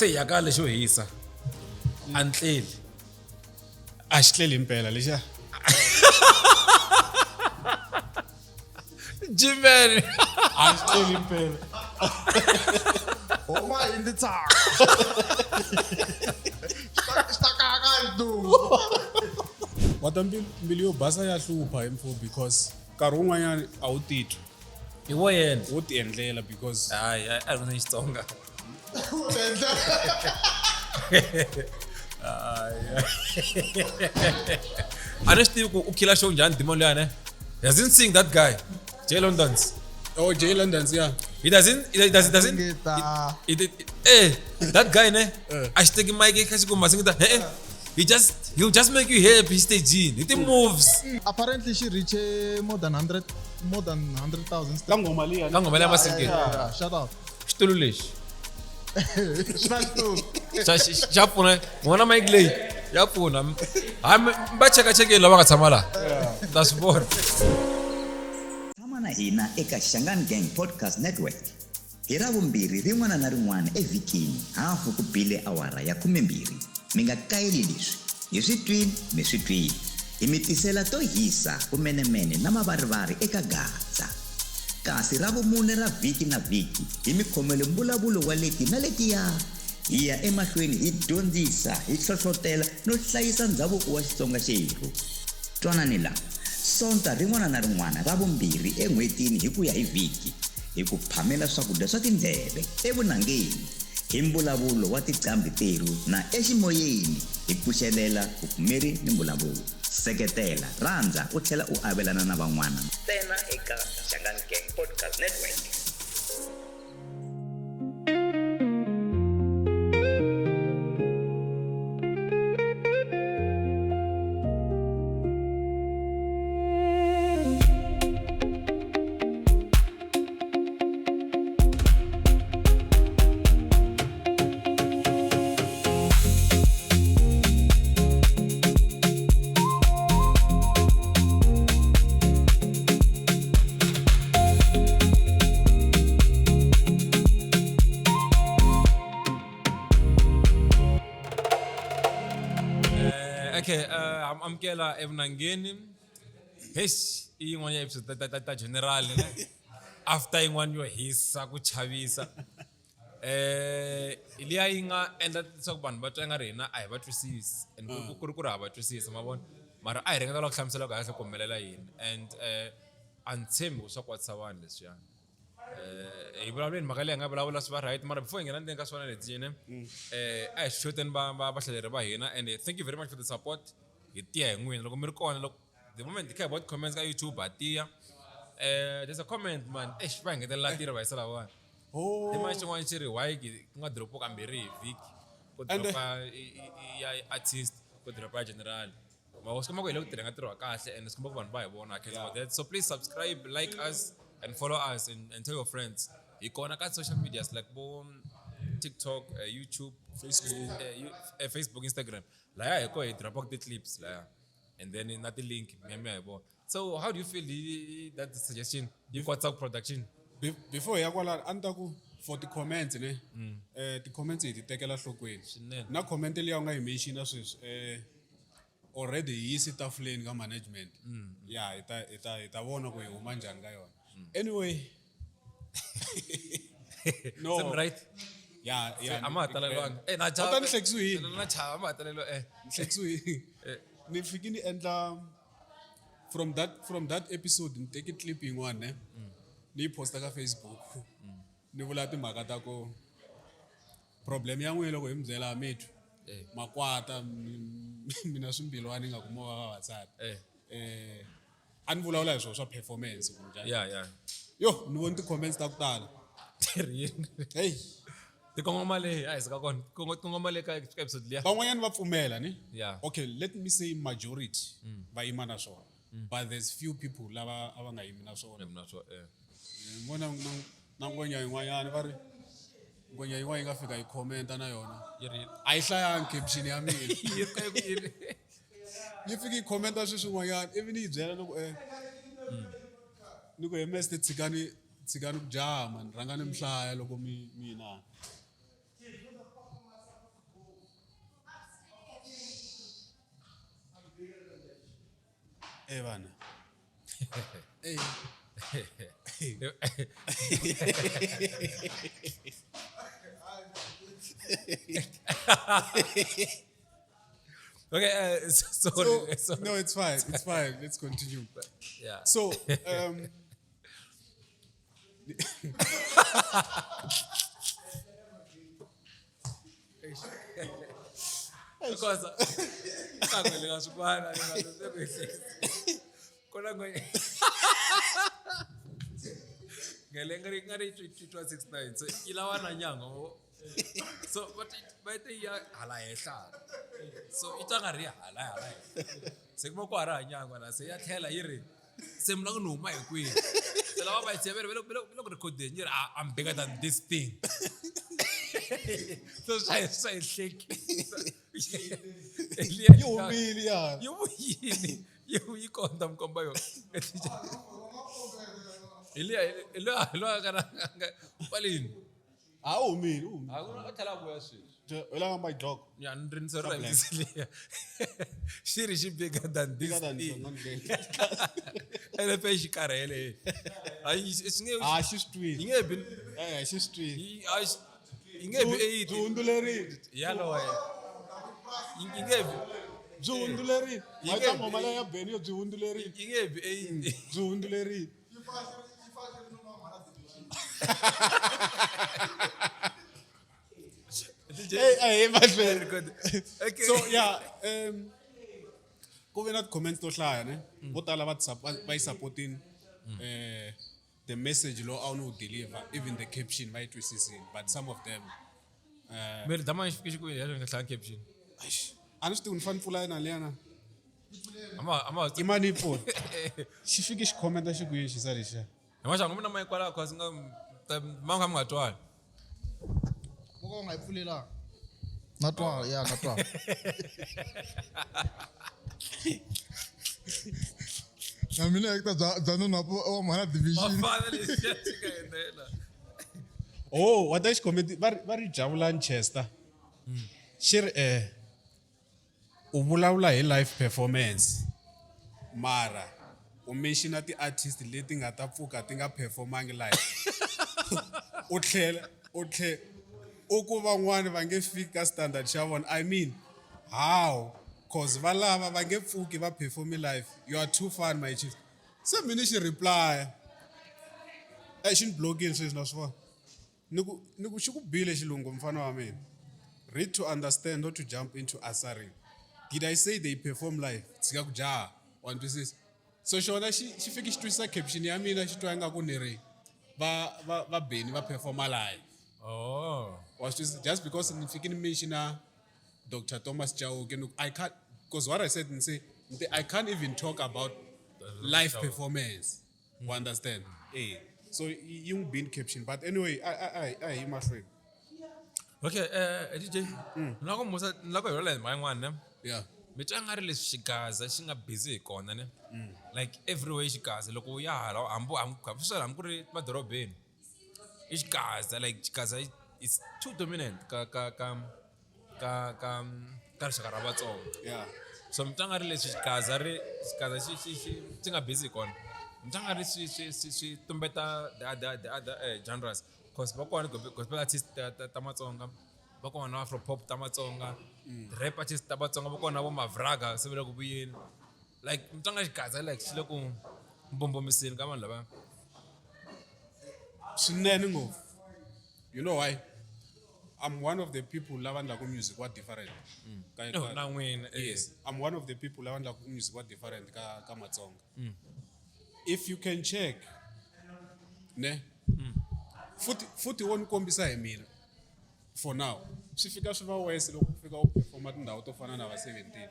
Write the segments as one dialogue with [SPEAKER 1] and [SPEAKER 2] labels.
[SPEAKER 1] Se yakale xo hisa. Antleli.
[SPEAKER 2] A xi tleli impela lexiya.
[SPEAKER 1] Jimmy.
[SPEAKER 2] A xi tleli impela.
[SPEAKER 3] Bomba in the Ntsako. Xtakaka du.
[SPEAKER 2] Wata mbilu yo basa ya hlupha info because nkarhi wun'wanyana a wu titwi.
[SPEAKER 1] Hi wo yena.
[SPEAKER 2] Wo ti endlela because
[SPEAKER 1] Hayi, a ri na Xitsonga. I just think u kila show njani Demon Leone. He doesn't sing that guy. Jay London's.
[SPEAKER 2] oh Jay London's yeah.
[SPEAKER 1] He doesn't that guy ne. I should take mic kasi ko masingita. He'll just make you happy stage. It moves.
[SPEAKER 3] Apparently she reached more than 100,000.
[SPEAKER 2] Ka ngoma liya.
[SPEAKER 1] Kango mala masingita.
[SPEAKER 3] Yeah, shut up.
[SPEAKER 1] Xitulu lexi.
[SPEAKER 3] Shut up.
[SPEAKER 1] Pfuna n'wana mic leyi ya pfuna va chekachekeli lava nga tshama laha ta swi vona.
[SPEAKER 4] Tshama na hina eka Xigaza Gang Podcast Network hi Ravumbirhi rin'wana na rin'wana evhikini hafu ku bile awara ya 12 mi nga kayeli leswi hi swi twini mi swi twini hi mi tisela to hisa kumenemene na mavarivari eka Gaza kasi Ravumune ra vhiki na vhiki hi mi khomele mbulavulo wa leti na letiya hi ya emahlweni hi dyondzisa hi hlohlotela no hlayisa ndhavuko wa Xitsonga xerhu twanani la sonta rin'wana na rin'wana Ravumbirhi en'hwetini hi ku ya hi vhiki hi ku phamela swakudya swa tindleve evunangeni hi mbulavulo wa tiqambi teru na eximoyeni hi pfuxelela vupfumeri ni mbulavulo seketela rhandza u tlhela u avelana na van'wana ntsena eka Xigaza Gang Podcast Network.
[SPEAKER 1] Okay, amkela EVUNANGENI. Hesh, yin'wana ya episode ta general ne. After yin'wana yo hisa ku chavisa. Liya yi nga endla leswaku vanhu va twa nga ri hina a hi va twisisi and ku ri hava twisisa ma vona mara a hi ringeta ku hlamusela kahle ku humelela yini and a ni tshembi swa ku watisa vanhu leswiyani. Hi vulavuleni mhaka leyi nga vulavula swi va right mara before hi nghena ndzeni ka swona leti yini a hi xixoteni vahlaleri va hina and thank you very much for the support hi tiya hi n'wina loko mi ri kona loko the moment hi kha hi bot comments ka YouTube ha tiya there's a comment man va hi ngetelela tirha va yisa lavawani hi mani xin'wana xi ri why ku nga dropo kambirhi hi vhiki ku dropa ya artist ku dropa ya general ma swi komba ku hi le ku tirheni nga tirhiwa kahle and swi komba ku vanhu va hi vona I care about that so please subscribe like us and follow us and tell your friends. You can on social medias like TikTok, YouTube, Facebook, Instagram. Like I go drop the clips, and then in that link. So how do you feel that suggestion? You got some production.
[SPEAKER 2] Before ya kwala antaku for the comments ne the comments hi tekela hlokweni na comment leyi u nga yi mention sweswi already yi sitafuleni ka management yeah ita vona ku hi huma njhani ka yona anyway no
[SPEAKER 1] Is right?
[SPEAKER 2] Yeah.
[SPEAKER 1] I'm not telling you.
[SPEAKER 2] Na chava.
[SPEAKER 1] I'm not telling
[SPEAKER 2] you. Ni fikini endla from that episode ni take clipping one ne. Ni posta ka Facebook. Ni vula timhaka ta ko problem ya n'wina loko hi mbyela mithu. Makwata mina swimbilwani nga kuma vavasati. A ni vulavula hi swona swa performance ku njhani.
[SPEAKER 1] Yeah.
[SPEAKER 2] Yo, ni vona ti-comments ta ku tala. Hey.
[SPEAKER 1] Tikongoma leyi a hi sika kona. Kongoma leyi ka episode liya.
[SPEAKER 2] Van'wanyana va pfumela ni?
[SPEAKER 1] Yeah.
[SPEAKER 2] Okay, let me say majority va yima na swona. But there's few people lava a va nga yimi na swona. Vona na ngonya yin'wanyana va ri ngonya yin'wana yi nga fika yi commenta na yona. A yi hlayangi caption ya mina. Yi fika yi commenta swin'wanyana even yi byela loko ni ku MS tsikani ku jaha man rhanga ni mhlaya loko mina vana.
[SPEAKER 1] Okay, sorry. Sorry.
[SPEAKER 2] No, it's fine. It's fine. Let's continue.
[SPEAKER 1] Yeah.
[SPEAKER 2] So,
[SPEAKER 1] Because ngale ngasukwana ngale kona ngale ngari 269 so ilawana nyanga so but ya hala ehla so itangari hala sekuma kwa ra nyanga na se ya thela yiri se mna ku numa hikwini se lava ba tsevere velo record nyiri I'm bigger than this thing so sai shake
[SPEAKER 2] yomili ya.
[SPEAKER 1] yini yi konta mkomba yo Ilya kana palini
[SPEAKER 2] Umili.
[SPEAKER 1] akuna athala kuya sweswi
[SPEAKER 2] Wela my dog.
[SPEAKER 1] ya ndrini so rhymesile shiri shi bigger than this
[SPEAKER 2] Bigger than
[SPEAKER 1] thing
[SPEAKER 2] non-gay.
[SPEAKER 1] ene pe xikarhele ayi singe
[SPEAKER 2] She's tweet.
[SPEAKER 1] inge bi
[SPEAKER 2] She's tweet.
[SPEAKER 1] inge bi 8
[SPEAKER 2] Zunduleri.
[SPEAKER 1] yalo inge bi
[SPEAKER 2] Zunduleri. Mata mama la ya Benio Zunduleri.
[SPEAKER 1] inge bi 8
[SPEAKER 2] Zunduleri. Hey, my friend.
[SPEAKER 1] okay
[SPEAKER 2] So yeah, kuve na comments to hlaya ne vo tala va supporting the message lo awunu deliver even the caption va twisisini but some of them
[SPEAKER 1] meri dama xifike xikwini ya nga hlaya caption
[SPEAKER 2] a ni swi tivi ni fane pfula na liyana
[SPEAKER 1] ama
[SPEAKER 2] i mani pfula xi fike xi commenta xikwini xi sa lexiya
[SPEAKER 1] Mashango mina mai kwala cause manga mga twala.
[SPEAKER 3] Moko nga ipfulela. Natwa, yeah, natwa. Na mina ekta zano napo o mana division.
[SPEAKER 1] Mafana lesiya chikaendela.
[SPEAKER 2] oh wata xi comment va ri Jabulani Chester xi ri u vulavula hi live performance mara u mention ti-artist leti nga ta pfuka ti nga performangi live u tlhela u ku van'wani va nge fiki ka standard xa vona I mean how cause va lava va nge pfuki va performi live you are too fun my chief se mini xi reply xi ni blokini sweswi na swi vona ni ku xi ku bile xilungu mfana wa mina read to understand not to jump into answering did I say they perform live tshika ku jaha wa ni twisisa so xona xi fiki xi twisisa caption ya mina xi twa ingaku ni ri va beni va performa live
[SPEAKER 1] Oh.
[SPEAKER 2] was just because ni fiki ni mention Dr. Thomas Chauke I can't because what I said and say I can't even talk about live performance you understand so yung bin caption but anyway I my friend
[SPEAKER 1] Okay, DJ. Nako musa nako yola mayingwana ne.
[SPEAKER 2] yeah
[SPEAKER 1] Mitanga ri leswi Xigaza xi nga busy hi kona ne. Like everywhere Xigaza loko ya hala hambo hamkusela hamkuri madorobeni. Xigaza like Xigaza is too dominant ka rixaka ra Vatsonga.
[SPEAKER 2] yeah
[SPEAKER 1] So mitanga ri leswi Xigaza xi nga busy hi kona. Mitanga ri swi tumbeta the other genres. Cause bakona gospel artists ta Matsonga, bakona afro pop ta Matsonga, rap artists ta Matsonga, bakona vo Mavraga se vele ku vuyeni. Like mitanga Xigaza like xile ku mbombomiseni ka vanhu lava.
[SPEAKER 2] swinene ngopfu you know why I'm one of the people lava ndlaku music wa different
[SPEAKER 1] Na n'wina
[SPEAKER 2] yes I'm one of the people lava ndlaku music wa different ka Matsonga if you can check ne futhi woni kombisa hi mina for now swi fika swi va wese loko fika u performa tindhawu to fana na va 17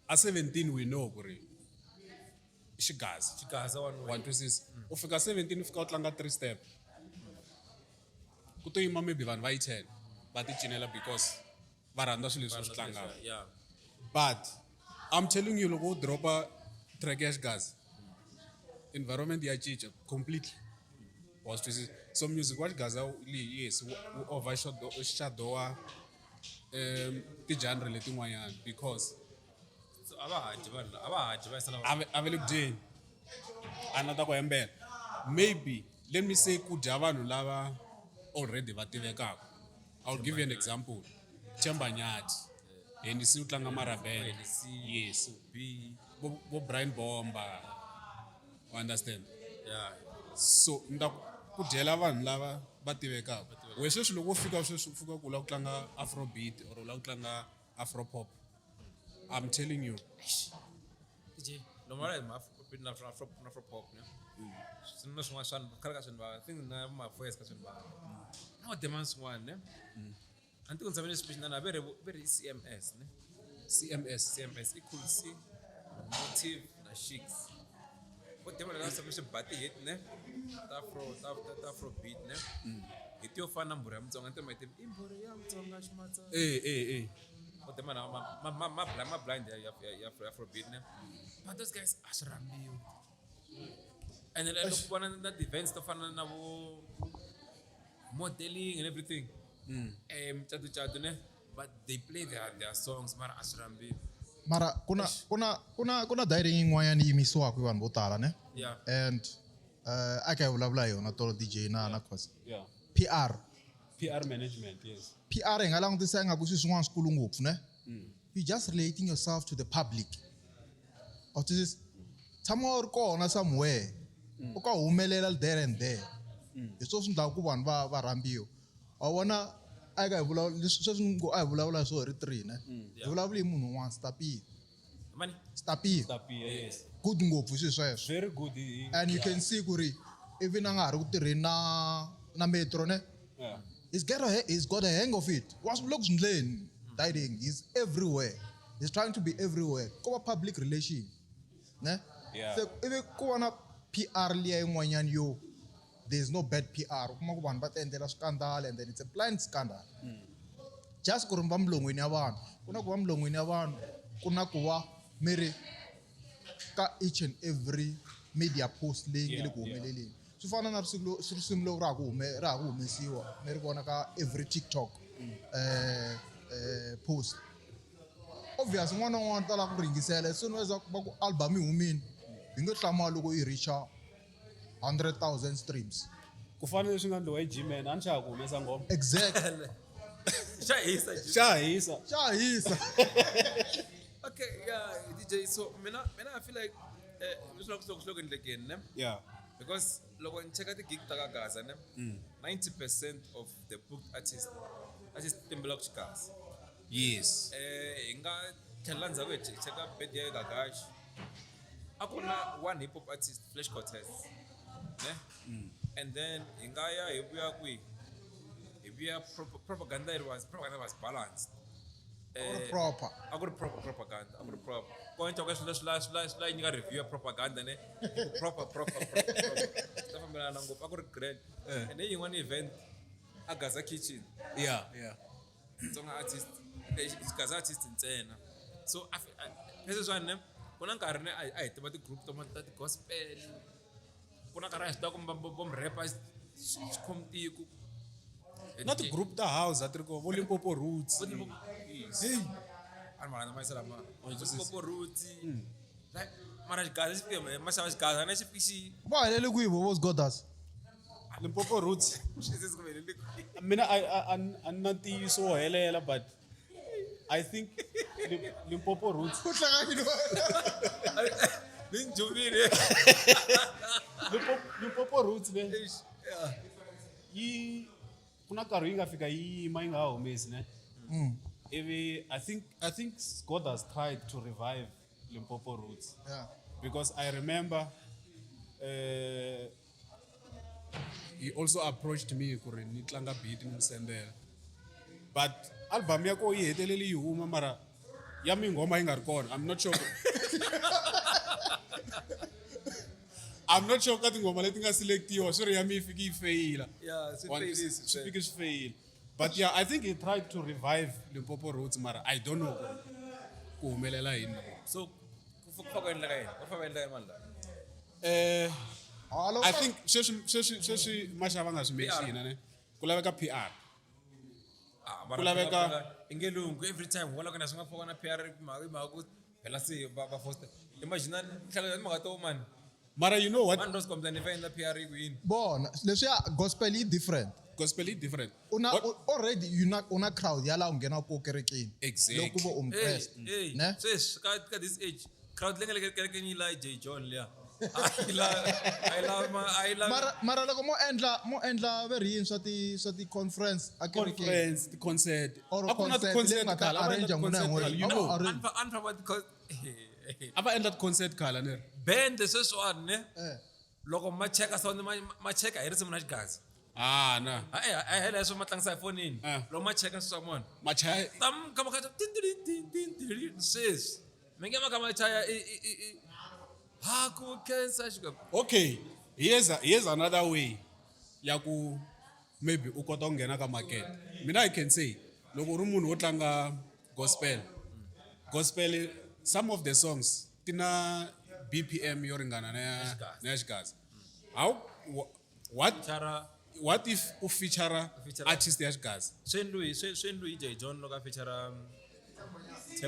[SPEAKER 2] a 17 we know ku ri Xigaza
[SPEAKER 1] Xigaza
[SPEAKER 2] one twisisa u fika 17 u fika u tlanga 3 step ku to yima maybe vanhu va yi 10 va ti cinela because va rhandza swilo leswi swi tlangaka
[SPEAKER 1] Yeah.
[SPEAKER 2] but I'm telling you loko u dropa track ya Xigaza environment ya cinca completely was twisisa so music wa Xigaza yes u overshadowa ti-genre letin'wanyana because
[SPEAKER 1] abahaji va sala
[SPEAKER 2] avele kudyeni anata ku hembela maybe let me say ku dya vanhu lava already va tivekaka. I'll give you an example. Chembanyati Hennessy u tlanga marabele, yes, bo Brian Bomba, you understand?
[SPEAKER 1] yeah.
[SPEAKER 2] So nda ku dyela vanhu lava va tivekaka. We sweswi loko fika ku la ku tlanga afrobeat or la ku tlanga afropop, I'm telling you,
[SPEAKER 1] DJ no mara na afro pop ne sinna swin'wana swa khale ka swinhu va I think na ma voice ka swinhu va na demands swin'wana ne anti ku ntsaveni speech na very CMS ne CMS equal C motive na shakes what demand na submission bati hit ne ta afro beat ne it yo fana mbura ya Mutsonga nto maite imbura ya Mutsonga shimatsa what demand ma blind ya afro beat ne but those guys asrambiwe and then look one of the events to fana na vo modeling and everything chatu ne but they play their songs mara asrambiwe
[SPEAKER 3] mara kuna dairi yin'wanyana yi yimisiwaka hi vanhu vo tala ne
[SPEAKER 1] yeah
[SPEAKER 3] and aka hi vulavula hi yona tolo DJ na Khosi
[SPEAKER 2] yeah,
[SPEAKER 3] PR
[SPEAKER 2] management, yes.
[SPEAKER 3] PR hi nga langutisa ingaku swi swin'wana swikulu ngopfu ne you just relating yourself to the public autism tshama u ri kona somewhere u ka humelela there and there hi swona swi endlaka ku vanhu va rhambiwa wa vona aka hi vulavula sweswi ngo a hi vulavula hi swo hi ri 3 ne hi vulavula hi munhu un'wana
[SPEAKER 1] mani
[SPEAKER 3] Stapie
[SPEAKER 2] Yes.
[SPEAKER 3] good ngopfu swi sweswo
[SPEAKER 2] Very good.
[SPEAKER 3] and you can see ku ri even a nga ha ri ku tirheni na metro ne
[SPEAKER 2] Yeah.
[SPEAKER 3] he's got a hang of it wa swi le ku swi endleni dieting he's everywhere he's trying to be everywhere ko va public relation ne
[SPEAKER 2] Yeah.
[SPEAKER 3] so ivi ku va na PR liya yin'wanyana yo there's no bad PR u kuma ku vanhu va ti endlela swikandala and then it's a blind scandal just ku ri va milon'weni ya vanhu ku na ku va milon'weni ya vanhu ku na ku va mi ri ka each and every media post leyi nge le ku humeleleni swi fana na risimu lowu ra ha ku humesiwa mi ri vona ka every TikTok post obvious n'wana na n'wana ta lava ku ringisela as soon as va ku album yi humini hi nge hlamali loko yi reacha 100,000 streams
[SPEAKER 2] Ku fana leswi nga ndliwa hi G-Man, a ni xava ku humesa ngoma.
[SPEAKER 3] exactly
[SPEAKER 1] xa hisa
[SPEAKER 2] Xa hisa.
[SPEAKER 3] xa hisa
[SPEAKER 1] okay yeah DJ so mina I feel like slow endlekeni ne
[SPEAKER 2] Yeah.
[SPEAKER 1] because loko ni cheka ti-gig ta ka Gaza ne 90% of the booked artists timbela ku Xigaza
[SPEAKER 2] Yes.
[SPEAKER 1] hi nga tlhela ndzhaku hi cheka birthday ya Gagash a ku na one hip hop artist Flash Cortez ne and then hi nga ya hi vuya kwihi hi vuya propaganda was balanced
[SPEAKER 3] proper
[SPEAKER 1] a ku ri proper propaganda a ku ri proper ko ntoka swilo swi nyika review ya propaganda ne proper ta fambelana ngopfu a ku ri grand and then yin'wana event a Gaza Kitchen
[SPEAKER 2] Yeah.
[SPEAKER 1] Xitsonga artist Xigaza artist ntsena so leswi swani ne ku na nkarhi ne a hi tiva ti-group ta ti-gospel ku na nkarhi a hi swi tiva ku bom rapper xikhomitiku
[SPEAKER 2] Not the group the house at Rico, Limpopo Roots.
[SPEAKER 1] Hey, I'm not my son. Limpopo Roots. Like, mara Xigaza xi fika masava Xigaza na xi fixi.
[SPEAKER 3] va helele kwihi vos godas
[SPEAKER 2] Limpopo Roots.
[SPEAKER 1] Xi se kumele
[SPEAKER 2] I mean, I'm not so helela, but I think Limpopo Roots.
[SPEAKER 3] ku hlanganyile
[SPEAKER 1] ni njuvile.
[SPEAKER 2] Limpopo Roots, man. Kuna nkarhi yi nga fika yi yima yi nga ha humesi ne. I think God has tried to revive Limpopo Roots.
[SPEAKER 3] yeah
[SPEAKER 2] Because I remember he also approached me ku ri ni tlanga beat ni musendela but album ya ko yi hetelele yi huma mara ya mi ngoma yi nga ri kona I'm not sure ka tingoma leti nga selectiwa swi ri ya mi yi fiki yi feyila
[SPEAKER 1] Yeah,
[SPEAKER 2] swi fiki swi feyila but yeah I think he tried to revive Limpopo Roots mara I don't know ku humelela yini
[SPEAKER 1] So ku faka endla ka yini? Ku faka endla mali la.
[SPEAKER 3] Hello?
[SPEAKER 2] I think sweswi maxava nga swi mention ne ku laveka PR
[SPEAKER 1] Ah,
[SPEAKER 2] Ku laveka-
[SPEAKER 1] ingelungu every time wala kana swi nga faka na PR mali ku phela si va foster imagine hlala timhaka to man
[SPEAKER 2] Mara, you know what?
[SPEAKER 1] man rose komza ni fa endla PR kwini
[SPEAKER 3] bona leswiya gospel yi different
[SPEAKER 2] Gospel is different.
[SPEAKER 3] una
[SPEAKER 2] What?
[SPEAKER 3] already una crowd yala ungena ko kerekeni
[SPEAKER 2] Exactly.
[SPEAKER 3] loko vo umpressed
[SPEAKER 1] hey
[SPEAKER 3] ne
[SPEAKER 1] sis ka this age crowd lenga ke ni la J John liya I love
[SPEAKER 3] mara loko mo endla verini swa ti conference a kerekeni
[SPEAKER 2] Conference, the concert.
[SPEAKER 3] or
[SPEAKER 2] Aku not
[SPEAKER 3] concert
[SPEAKER 2] concert
[SPEAKER 3] leyi nga ta
[SPEAKER 2] khala, aba
[SPEAKER 3] arrange
[SPEAKER 2] endla
[SPEAKER 3] n'wina hi
[SPEAKER 2] concert
[SPEAKER 3] n'wehe.
[SPEAKER 2] khala, you know.
[SPEAKER 3] Arrange.
[SPEAKER 1] unfa because
[SPEAKER 2] Aba endla concert khala ne.
[SPEAKER 1] band sweswiwani ne
[SPEAKER 3] Eh.
[SPEAKER 1] loko ma cheka sound ma cheka hi risimu na xigaza
[SPEAKER 2] Ah, na.
[SPEAKER 1] a hela leswi ma tlangisa efonini loko ma cheka sweswi swa mona
[SPEAKER 2] Machai.
[SPEAKER 1] tam kama kha sis mi nge makama chaya ha ku cancer xika
[SPEAKER 2] Okay, here's another way. Yaku maybe u kota ku nghena ka market. Mina I can say loko u ri munhu wo tlanga gospel. Gospel, some of the songs tina BPM yo ringana na ya Xigaza. How
[SPEAKER 1] chara
[SPEAKER 2] what if u feature artist ya Xigaza?
[SPEAKER 1] swendlui J John loko a feature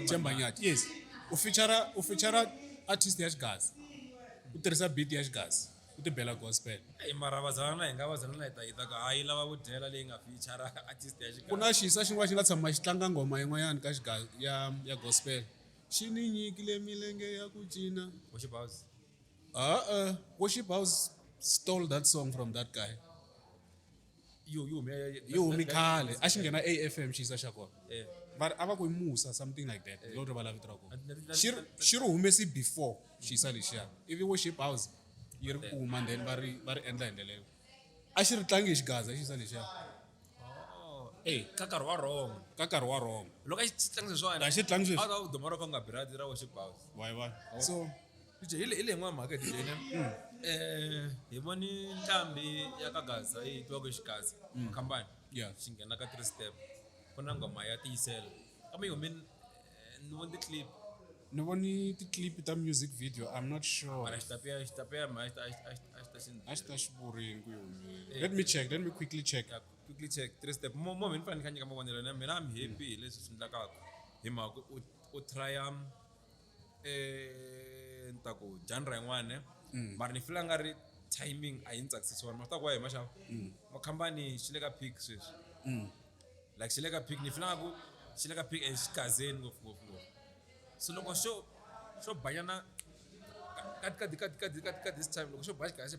[SPEAKER 2] Themba Nyati. Yes. U feature artist ya Xigaza. U tirhisa beat ya Xigaza. U ti bela gospel.
[SPEAKER 1] Hey, mara vazalana hi nga vazalana hi ta yi ta ka hayi lava ku dyela leyi nga feature artist ya
[SPEAKER 2] Ku
[SPEAKER 1] xikaya
[SPEAKER 2] na xisa xin'wana xi nga tshama xi tlanga ngoma yin'wanyana ka Xigaza ya gospel. Xi ni nyikile milenge ya ku cina.
[SPEAKER 1] worship house
[SPEAKER 2] Worship House stole that song from that guy.
[SPEAKER 1] you
[SPEAKER 2] Yo Mikhale, a xi nghena AFM xisa xa kona.
[SPEAKER 1] eh
[SPEAKER 2] But ava ku Musa something like that. Lo rivala vito ra kona. Xi ri humesi before xisa lexiya. Ivi Worship House yi ri kuma then va ri endla hi ndlela leyo. A xi ri tlangi hi Xigaza xisa lexiya. Eh,
[SPEAKER 1] ka nkarhi wa wrong
[SPEAKER 2] ka nkarhi wa wrong.
[SPEAKER 1] loko a xi tlangi sweswiwani
[SPEAKER 2] A xi tlangi sweswi.
[SPEAKER 1] a ta ku duma ro ka u nga birati ra worship house
[SPEAKER 2] Why? So
[SPEAKER 1] DJ hi le yin'wana mhaka DJ ne hi voni nqambi ya ka Gaza yi tiwaka Xigaza khampani
[SPEAKER 2] yeah.
[SPEAKER 1] xi nghena ka 3 step ku na ngoma ya tiyisela kambe yi humini ni voni ti-clip
[SPEAKER 2] Ni voni ti clip ta music video. I'm not sure.
[SPEAKER 1] mara xitapeya ma a xi ta xi
[SPEAKER 2] A xi ta xi vurini ku humile. Let me quickly check.
[SPEAKER 1] quickly check 3 step mo mi ni fanele kha nyika mavonelo na mina I'm happy hi leswi swi endlakaka hi mhaka u trya Ntsako genre yin'wana mara ni fila nga ri timing a yi ni tsakisisi wona ma swi ta ku wa hi maxava makhampani xi le ka peak sweswi like xi le ka peak ni fila nga ku xi le ka peak and xi gazeni ngopfu so loko xo banyana ka this time loko xo ba xikazi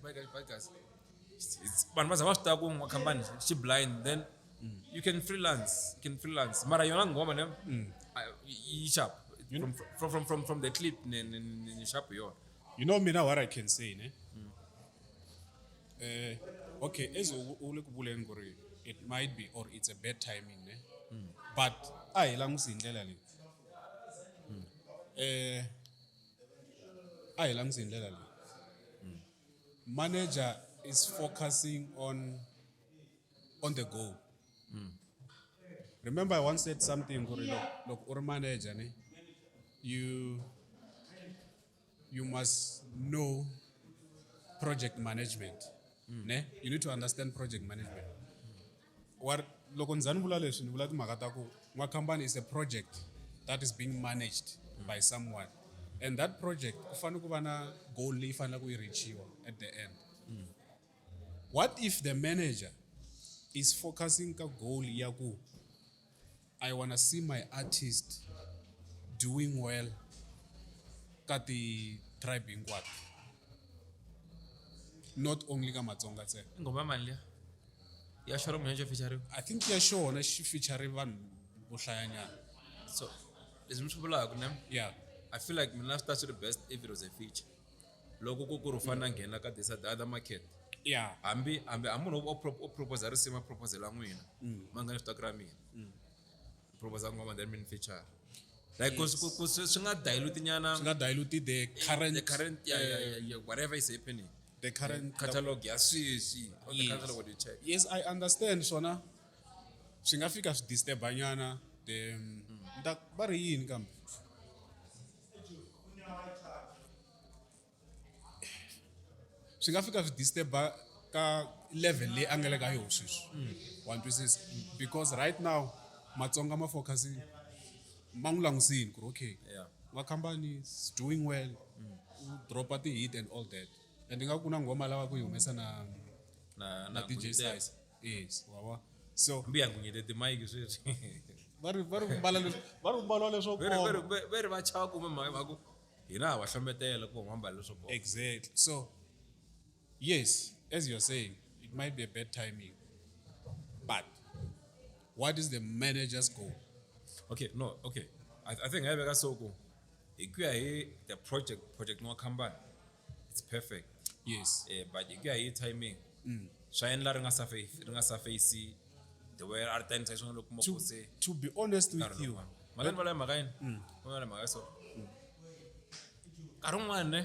[SPEAKER 1] vanhu va za va swi tiva ku makhampani xi blind then you can freelance mara yona ngoma ne yi sharp from the clip ni sharp yona
[SPEAKER 2] You know mina what I can say ne. Okay, as ule ku buleni ku ri it might be or it's a bad timing ne. But a hi langusi ndlela leyi. A hi langusi ndlela leyi. Manager is focusing on the goal. Remember I once said something ku ri look uri manager ne. You must know project management. Ne? You need to understand project management. What loko ndzani vula leswi ni vula timhaka ta ku company is a project that is being managed by someone. And that project ku fanele ku va na goal leyi fanele ku yi reachiwa at the end. What if the manager is focusing ka goal ya ku I want to see my artist doing well ka ti tribe hinkwato, not only ka Matsonga ntsena.
[SPEAKER 1] ingoma mani liya ya shoro munhu xo feature
[SPEAKER 2] I think ya xona xi feature vanhu vo hlayanyana.
[SPEAKER 1] so leswi mi swi vulaka ne
[SPEAKER 2] Yeah.
[SPEAKER 1] I feel like mina swi ta swi ri best if it was a feature loko ku ri u fana nghena ka the other market
[SPEAKER 2] Yeah.
[SPEAKER 1] hambi munhu o propose risimu a proposela n'wina ma nga ni stock ra mina propose ngoma then min feature like ku swi nga dilute nyana
[SPEAKER 2] Swi nga dilute the current
[SPEAKER 1] yeah, whatever is happening
[SPEAKER 2] the current
[SPEAKER 1] catalog ya sweswi or the catalog what you check
[SPEAKER 2] Yes, I understand swona. Swi nga fika swi disturb nyana the va ri yini kambe. Swi nga fika swi disturb ka level leyi a nga le ka yona sweswi. One twisisa because right now Matsonga ma focusing ma n'wi langusini ku ri okay.
[SPEAKER 1] yeah
[SPEAKER 2] company is doing well, drop at the hit and all that. And inga kuna ngoma lawa kuyumesa na DJ size. Yes, wawa. So
[SPEAKER 1] mbi yangunyete timike sweswi
[SPEAKER 2] vari mbala leswo
[SPEAKER 1] veri va chava kumbe mhaka va ku hina va hlometela ku huma mbala leswo koma.
[SPEAKER 2] Exactly. So yes, as you're saying, it might be a bad timing. But what is the manager's goal?
[SPEAKER 1] Okay, I think I veka so ku ikuya hi the project no company, it's perfect.
[SPEAKER 2] Yes.
[SPEAKER 1] But ikuya hi timing swa endla ri nga sa face the way our time session look mo ku se
[SPEAKER 2] To be honest with you,
[SPEAKER 1] malani bala mhaka yini wona mhaka so nkarhi wun'wana ne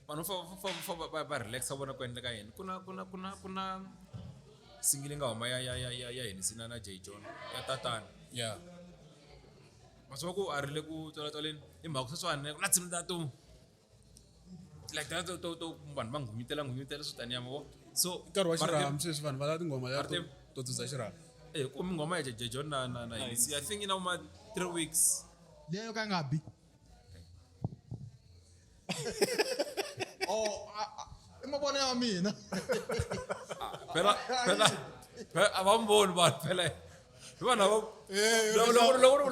[SPEAKER 1] vanhu va relax vona ku endleka yini kuna singile nga huma ya Henisina na J John ya tatana
[SPEAKER 2] yeah.
[SPEAKER 1] maswa ku a rile ku tsolatsoleni i mhaka sweswiwani ku na tsimi tatu like that to vanhu va nghunyutela swo taniya mavo so
[SPEAKER 2] Nkarhi wa xirhami sweswi vanhu va lava tingoma to tsutsa xirhami.
[SPEAKER 1] kumi ngoma ya J John na Henisi I think ina uma 3 weeks
[SPEAKER 3] leyo ka nga bi i mavona ya mina
[SPEAKER 1] phela avamboni vanhu phela vanhu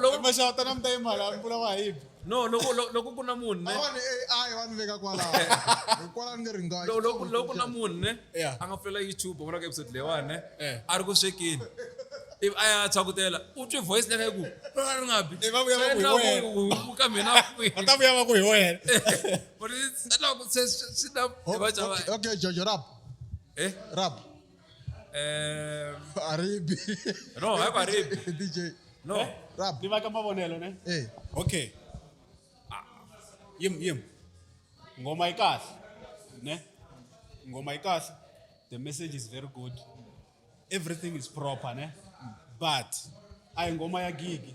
[SPEAKER 1] loko
[SPEAKER 2] Maxawuta na mita mhala mpfula va hivi.
[SPEAKER 1] no loko ku na munhu ne
[SPEAKER 3] avani AI vani veka kwalaho kwala ni ringa
[SPEAKER 1] loko na munhu ne
[SPEAKER 2] Yeah.
[SPEAKER 1] a nga pfulela YouTube vona ka episode leyiwani ne
[SPEAKER 2] Eh.
[SPEAKER 1] a ri ku swekeni ivi a ya tshwakutela u twi voice leyi ku ri nga bi
[SPEAKER 2] Va vuya va ku hi wena.
[SPEAKER 1] ka mina
[SPEAKER 2] Va ta vuya va ku hi wena.
[SPEAKER 1] but it's loko se swi na va chava
[SPEAKER 3] okay Jojo rap aribi
[SPEAKER 1] no hayi ri
[SPEAKER 3] DJ
[SPEAKER 1] no
[SPEAKER 3] rap
[SPEAKER 2] Ni va ka mavonelo ne? Okay. Yim. Ngoma yi kahle. Ne? Ngoma yi kahle. The message is very good. Everything is proper, ne? But ay ngoma ya gigi.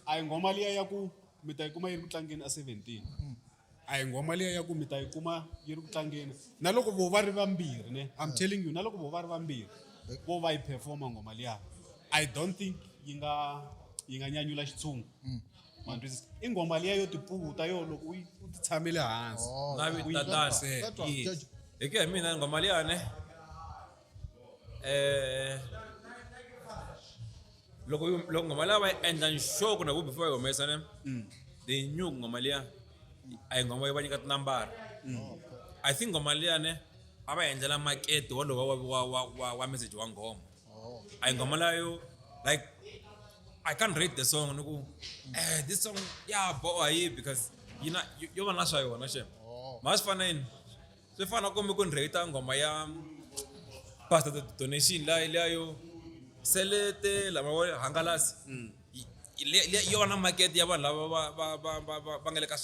[SPEAKER 2] Ay ngoma liya ya ku mita yi kuma yi ri ku tlangeni a 17. Ay ngoma liya ya ku mita yi kuma yi ri ku tlangeni. Na loko vo va ri vambirhi, ne? I'm telling you, na loko vo va ri vambirhi, vo va yi performa ngoma liya. I don't think yi nga nyanyula Xitsonga. I ngoma liya yo tiputa yo loko u ti tshamile hansi.
[SPEAKER 1] na vitatani
[SPEAKER 3] that one
[SPEAKER 2] Yes.
[SPEAKER 3] Jojo
[SPEAKER 1] hi ku ya hi mina ngoma liyani loko ngoma liya va yi endla sure ku na ku before yi humesa ne they knew ngoma liya a hi ngoma yo va nyika tinambara I think ngoma liya ne a va endlela makete walowa wa message wa ngoma a hi ngoma liya yo like I can't rate the song niku this song yeah boa hi because yo va na swa yona shem mas fana yini swi fana kumbe ku ni rate ngoma ya pastor the donation la yo selete la mawo hangalasi yo na market ya vanhu lava va nga le ka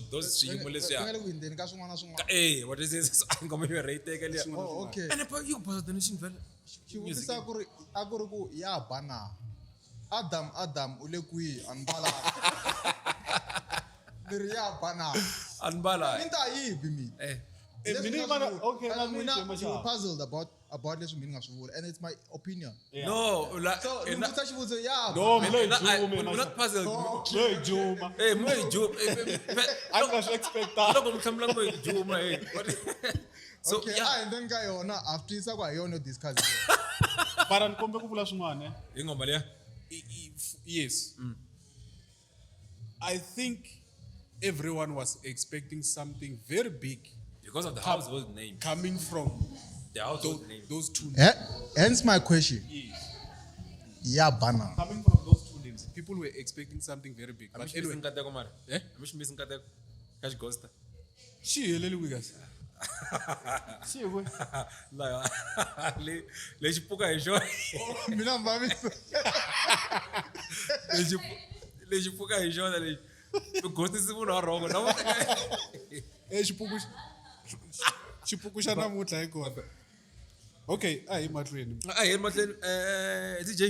[SPEAKER 1] those swiyimo leswiya
[SPEAKER 3] ngale ku endeni ka swin'wana na swin'wana
[SPEAKER 1] what is this ngoma yo rate ka liya
[SPEAKER 3] okay
[SPEAKER 1] and you pastor donation vele
[SPEAKER 3] xivutiso a ku ri ku ya bana Adam u le kwihi anbala leri ya bana
[SPEAKER 1] anbala
[SPEAKER 3] ni ta yibi mina
[SPEAKER 2] Mini mana okay na
[SPEAKER 3] mina
[SPEAKER 2] mina
[SPEAKER 3] you were puzzled about leswi mina nga swi vula and it's my opinion
[SPEAKER 1] no
[SPEAKER 3] so ni vutisa xivutiso ya
[SPEAKER 2] No,
[SPEAKER 1] we're not puzzled
[SPEAKER 2] Loyi Juma.
[SPEAKER 1] mo hi juma
[SPEAKER 2] A nga swi expecta.
[SPEAKER 1] loko mi hlamula mo hi juma so
[SPEAKER 3] okay
[SPEAKER 1] yeah
[SPEAKER 3] and then ka yona after isa kwa yona discuss
[SPEAKER 2] Para ni kombe ku vula swin'wana ne?
[SPEAKER 1] hi ngoma liya
[SPEAKER 2] Yes. I think everyone was expecting something very big
[SPEAKER 1] because of the household name
[SPEAKER 2] coming from
[SPEAKER 1] the household name
[SPEAKER 2] those two names.
[SPEAKER 3] hence my question
[SPEAKER 2] Yes.
[SPEAKER 3] ya bana
[SPEAKER 2] Coming from those two names, people were expecting something very big. But
[SPEAKER 1] Missing
[SPEAKER 2] anyway,
[SPEAKER 1] kateko mara
[SPEAKER 2] Eh?
[SPEAKER 1] missing kateko cash ghost
[SPEAKER 2] she helele guys. She we.
[SPEAKER 1] la le xipuka hi xona
[SPEAKER 3] mina mbavisa
[SPEAKER 1] le xipuka hi xona lexi ghost si munhu wa rhongo na
[SPEAKER 2] Xipuku xa namuntlha hi kona. Okay, a hi mahlweni.
[SPEAKER 1] a hi mahlweni DJ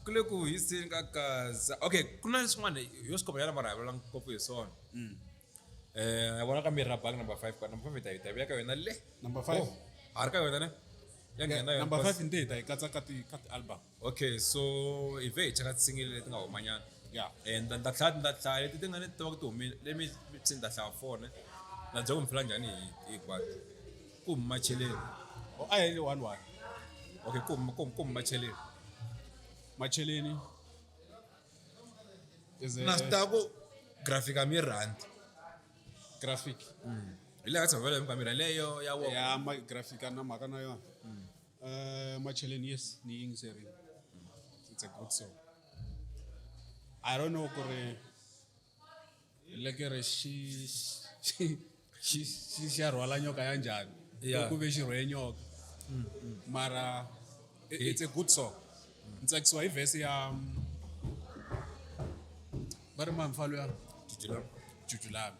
[SPEAKER 1] ku le ku hisini ka Gaza okay ku na swin'wana yo swikopanyana mara hi vulavula ngopfu hi swona I vona ka mirhi bag number 5 ka number 5 ta vuya ka yona le
[SPEAKER 2] Number 5.
[SPEAKER 1] a ri ka yona ne ya nghena yona
[SPEAKER 2] Number 5 inte hi katsa ka ti album.
[SPEAKER 1] okay so hi ve hi cheka tisingile leti nga humanyana
[SPEAKER 2] Yeah.
[SPEAKER 1] And ndahlala leti ti nga ni tiva ku ti humile let me since ndahlaya 4 ne na byela ku mi fila njhani hi Ibathu ku humi macheleni
[SPEAKER 2] Oh, I only 1-1.
[SPEAKER 1] okay ku humi macheleni
[SPEAKER 2] Macheleni is
[SPEAKER 1] na
[SPEAKER 2] a
[SPEAKER 1] swi tiva ku graphic a mi rhandi
[SPEAKER 2] graphic.
[SPEAKER 1] hi leyi nga tshama vela mi leyo ya wona
[SPEAKER 2] Yeah, my graphic na mhaka na yona. Macheleni, yes, ni yingiserile. It's a good song. I don't know kore lekere xi ya rhwala nyoka ya njhani.
[SPEAKER 1] Yeah.
[SPEAKER 2] Ku ve xi rhwe nyoka. Mara it's a good song. Ntsakisiwa hi verse ya va ri mamfalo ya Jujulami.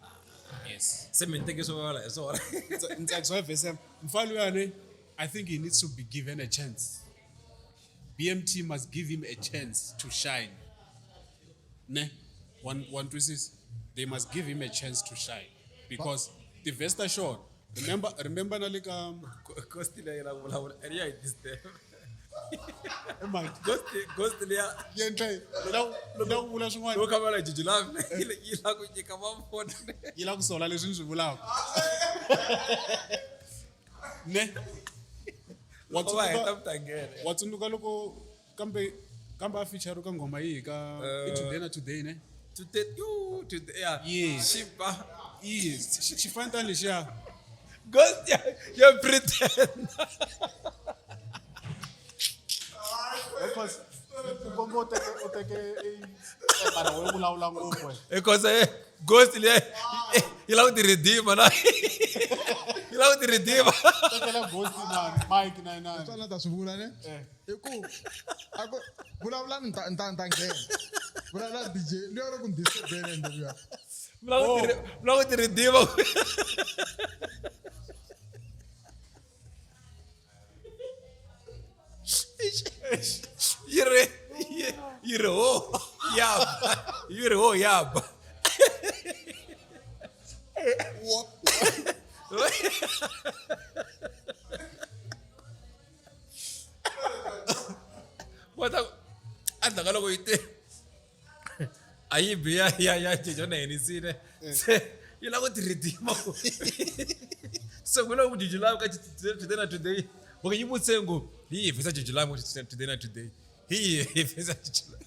[SPEAKER 2] Yes.
[SPEAKER 1] se mi ni teke swo vulavula hi swona
[SPEAKER 2] Ntsakisiwa hi verse ya mfalo yani, I think he needs to be given a chance. BMT must give him a chance to shine. Ne? One twisted. They must give him a chance to shine because the Vesta short. Remember na lika
[SPEAKER 1] ghost leyi la vulavula and ya hi disturb
[SPEAKER 2] emang
[SPEAKER 1] ghost leya
[SPEAKER 2] yendla lo vula swin'wana
[SPEAKER 1] lo khamela Jujulami yi la ku nyika mavona
[SPEAKER 2] yi la ku sola leswi ni swi vulaka ne
[SPEAKER 1] va heta mutangene
[SPEAKER 2] watsundzuka loko kambe a feature ka ngoma yihi ka today ne
[SPEAKER 1] today ya
[SPEAKER 2] Yes.
[SPEAKER 1] shipa
[SPEAKER 2] yes xi fana tani lexiya
[SPEAKER 1] ghost ya pretend
[SPEAKER 2] because kombo u teke para wo vulavula ngopfu
[SPEAKER 1] because ghost leya yi la ku ti redeem na yi la ku ti redeem
[SPEAKER 2] tekela ghost na Mike na
[SPEAKER 3] Tsala ta swi vula ne i ku ako vulavula ni ta nghena vulavula DJ leyo ri ku disturb ende vuya
[SPEAKER 1] mi la ku ti redeem yi ri ho yaba wata andla ka loko yi te a yi bi ya jejona henisile se yi la ku ti redeem so ku loko Jujulami ka today na today okay yi mutsengo hi hifisa Jujulami today na today hi hifisa Jujulami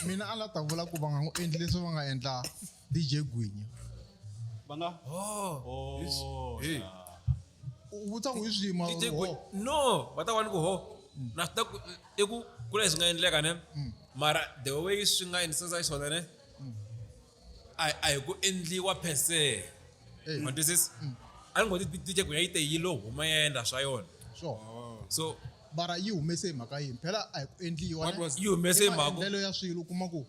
[SPEAKER 3] mina a la ta vula ku va nga n'wi endli leswi va nga endla DJ Gwinya
[SPEAKER 2] banga
[SPEAKER 1] hey
[SPEAKER 3] u vutsa ku hi swiyima
[SPEAKER 1] DJ no va ta vona ku ho na swi ta ku i ku kula leswi nga endleka ne mara the way swi nga endlisa xiswona ne a hi ku endliwa per se ma twisisa a ni ngo ti DJ Gwinya yi te yi lo huma ya endla swa yona so
[SPEAKER 3] mara yi humese hi mhaka yini phela a hi ku endliwa
[SPEAKER 2] What was-
[SPEAKER 1] yi humese hi mhaka
[SPEAKER 3] endlelo ya swilo u kuma ku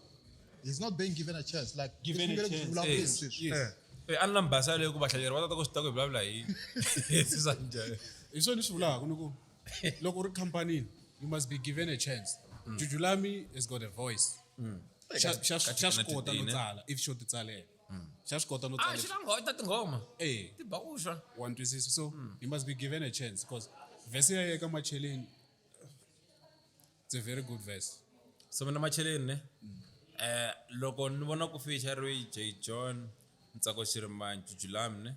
[SPEAKER 3] he's not being given a chance like
[SPEAKER 2] Given a
[SPEAKER 3] i sungule ku
[SPEAKER 2] chance,
[SPEAKER 3] vulavula
[SPEAKER 1] yes,
[SPEAKER 3] sweswi.
[SPEAKER 2] yes.
[SPEAKER 1] a ni na mbasa leyi ku vahlaleri va tata ku swi ta ku hi vulavula hi sisa njhani
[SPEAKER 2] hi swona ni swi vulaka ni ku loko u ri khampanini you must be given a chance. Jujulami has got a voice xa swi kota no tsala if xo ti tsalela xa swi kota no
[SPEAKER 1] a xi
[SPEAKER 2] tsalela
[SPEAKER 1] na tinghoma
[SPEAKER 2] eh
[SPEAKER 1] ti ba uxwa
[SPEAKER 2] one twisisa so you must be given a chance because verse ya eka macheleni it's a very good verse.
[SPEAKER 1] so mina macheleni ne loko ni vona ku feature J John Ntsako Shirimani Jujulami ne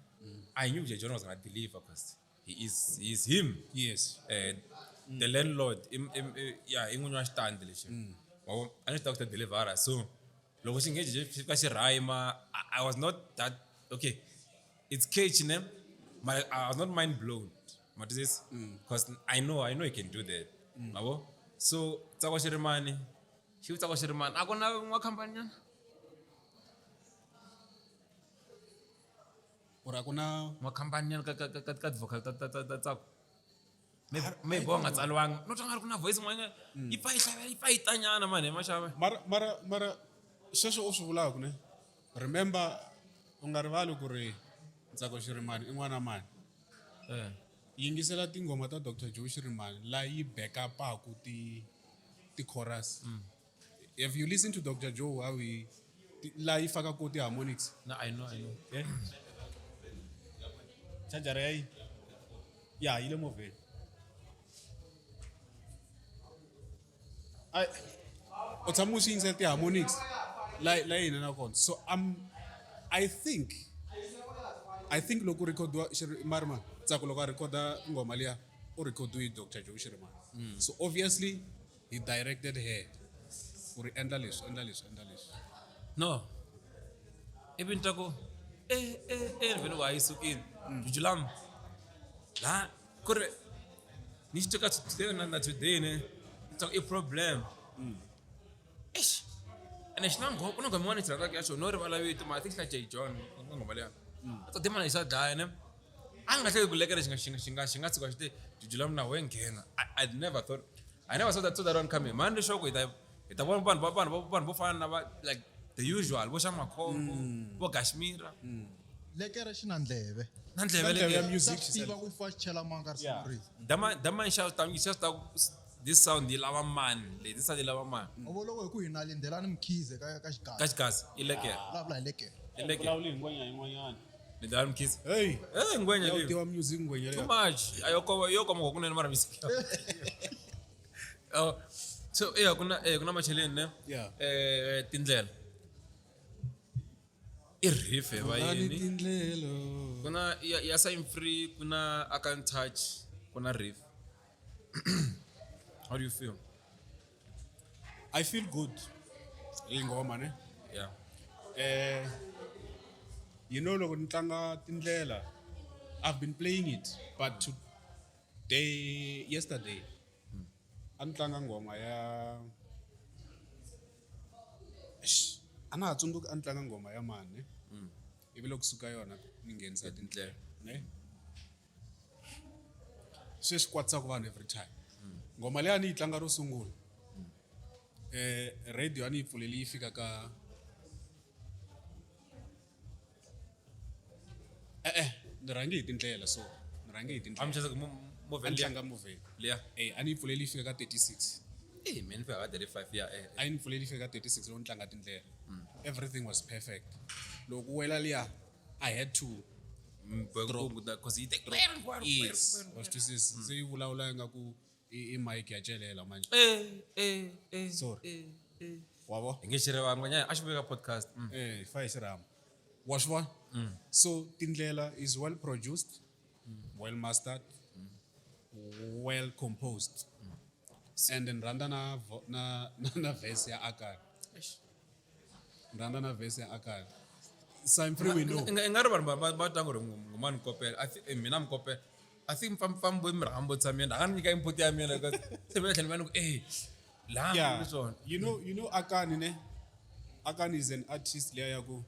[SPEAKER 1] I knew J John was gonna deliver because he is him
[SPEAKER 2] Yes.
[SPEAKER 1] the landlord yeah i n'winyi wa xitandi lexi mavo a ni swi ta ku ta delivera so loko xi nge fika xi rhyma I was not that okay it's cage ne but I was not mind blown but this because I know he can do that mavo so Ntsako Shirimani Ntsako Shirimani a ku na n'wa khampani nyana
[SPEAKER 2] Or a ku na
[SPEAKER 1] n'wa khampani nyana ka vocal ta Ntsako maybe wa nga tsaliwanga no twa nga ri ku na voice n'wanyana yi pfa yi hlavelela yi pfa yi tanyana mani hi maxava
[SPEAKER 2] mara sweswo u swi vulaka ne remember u nga rivali ku ri Ntsako Shirimani i n'wana mani yingisela tinghoma ta Dr. Joe Shirimani la yi backupaku ti chorus. If you listen to Dr. Joe how he la yi faka ko ti harmonics
[SPEAKER 1] no I know
[SPEAKER 2] charger ya yi ya yi le moveni ai o tshama u swi yingisela ti harmonics la yini na kona. So I think loko recordiwa marima Ntsako loko a recorda ngoma liya u recordiwe Dr. Jujulami. So obviously he directed her ku ri endla leswi.
[SPEAKER 1] No. Ibi Ntsako vhele wa yisukini. Jujulami. La kore ni xitoka today na today ne. It's a problem. Eish. And it's not go kuna ngoma ni tsaka ya so no rivala vito ma I think like J John ngoma liya. Atho dema isa daya ne. Anga hle kulekela xinga tsika xite Jujulami na wengena. I never thought that one coming. Man the show ita one bo fana na like the usual bo Shamakhombo bo Kashmira.
[SPEAKER 3] lekere xi na ndleve
[SPEAKER 1] Nandleve
[SPEAKER 2] ya
[SPEAKER 1] le.
[SPEAKER 2] music
[SPEAKER 3] tiva ku fa chela manga ri sungurisa
[SPEAKER 1] Dama shout down you just this sound lava man. This sound lava man.
[SPEAKER 3] o voloko hi ku hina lindelani mkhize ka Xigaza
[SPEAKER 1] Kaxikazi ileke.
[SPEAKER 3] lavula hi lekere
[SPEAKER 1] Ileke.
[SPEAKER 5] Lawuli ngwenya yin'wanyana.
[SPEAKER 1] Nidala mkhizi.
[SPEAKER 2] Hey,
[SPEAKER 1] Ngwenya
[SPEAKER 2] ya
[SPEAKER 1] le.
[SPEAKER 2] utiva music ngwenya
[SPEAKER 1] Too
[SPEAKER 2] leyo.
[SPEAKER 1] much. Ayoko ngokunene mara music. Oh. So kuna macheleni ne.
[SPEAKER 2] Yeah.
[SPEAKER 1] Tindlela. Irife bayini.
[SPEAKER 2] Tindlelo.
[SPEAKER 1] Kuna ya sign free, kuna Akani touch, kuna riff. How do you feel?
[SPEAKER 2] I feel good. Ingoma ne.
[SPEAKER 1] Yeah.
[SPEAKER 2] You know loko nitlanga tindlela, I've been playing it, but yesterday antlanga ngoma ya ana ha tsundzuka antlanga ngoma ya mani ivi loko suka yona ni nghenisa tindlela ne sweswi kwatsaka vanhu every time ngoma leyi a ni yi tlanga ro sungula radio a ni yi pfuleli yi fika ka ni rhange hi tindlela so ni rhange hi tindlela
[SPEAKER 1] I'm just moving
[SPEAKER 2] tlanga movie
[SPEAKER 1] Leah.
[SPEAKER 2] a ni yi pfuleli yi fika ka 36
[SPEAKER 1] Hey man, if I got 35 yeah.
[SPEAKER 2] a yi ni pfuleli yi fika ka 36 loko ni tlanga tindlela everything was perfect loko wela liya I had to
[SPEAKER 1] Because he take
[SPEAKER 2] yes was to se yi vulavula ngaku i mic ya celela manje sorry wabo
[SPEAKER 1] ngishire vangwanya ashibeka podcast.
[SPEAKER 2] fa yi xirhama wa swi vona so tindlela is well produced well mastered well composed and then randa na verse ya Akani randa na verse ya Akani sign free we know
[SPEAKER 1] Ngari vanhu va tanga ri ngumani kopela. I think mina mkopela. I think fambo mirambo tsamena. Akani nyika input ya mina because sebele tlhela vana ku la
[SPEAKER 2] yeah
[SPEAKER 1] this one.
[SPEAKER 2] you know Akani ne Akani is an artist leya ya ku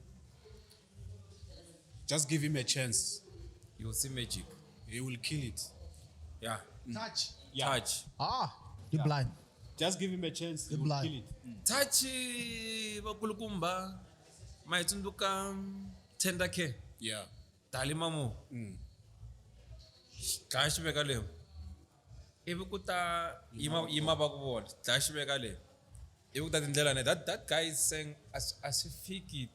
[SPEAKER 2] just give him a chance
[SPEAKER 1] You will see magic.
[SPEAKER 2] he will kill it
[SPEAKER 1] Yeah.
[SPEAKER 3] touch
[SPEAKER 1] Touch.
[SPEAKER 3] di blind
[SPEAKER 2] just give him a chance he will
[SPEAKER 3] blind.
[SPEAKER 2] kill it
[SPEAKER 1] Touch vakulukumba maitsundzuka tender care.
[SPEAKER 2] yeah
[SPEAKER 1] Dali mamu. Dlaya xiveka leyi. Ivi ku ta yima va ku vona. Dlaya xiveka leyi. Ivi ku ta tindlela ne. That guy is saying as if fiki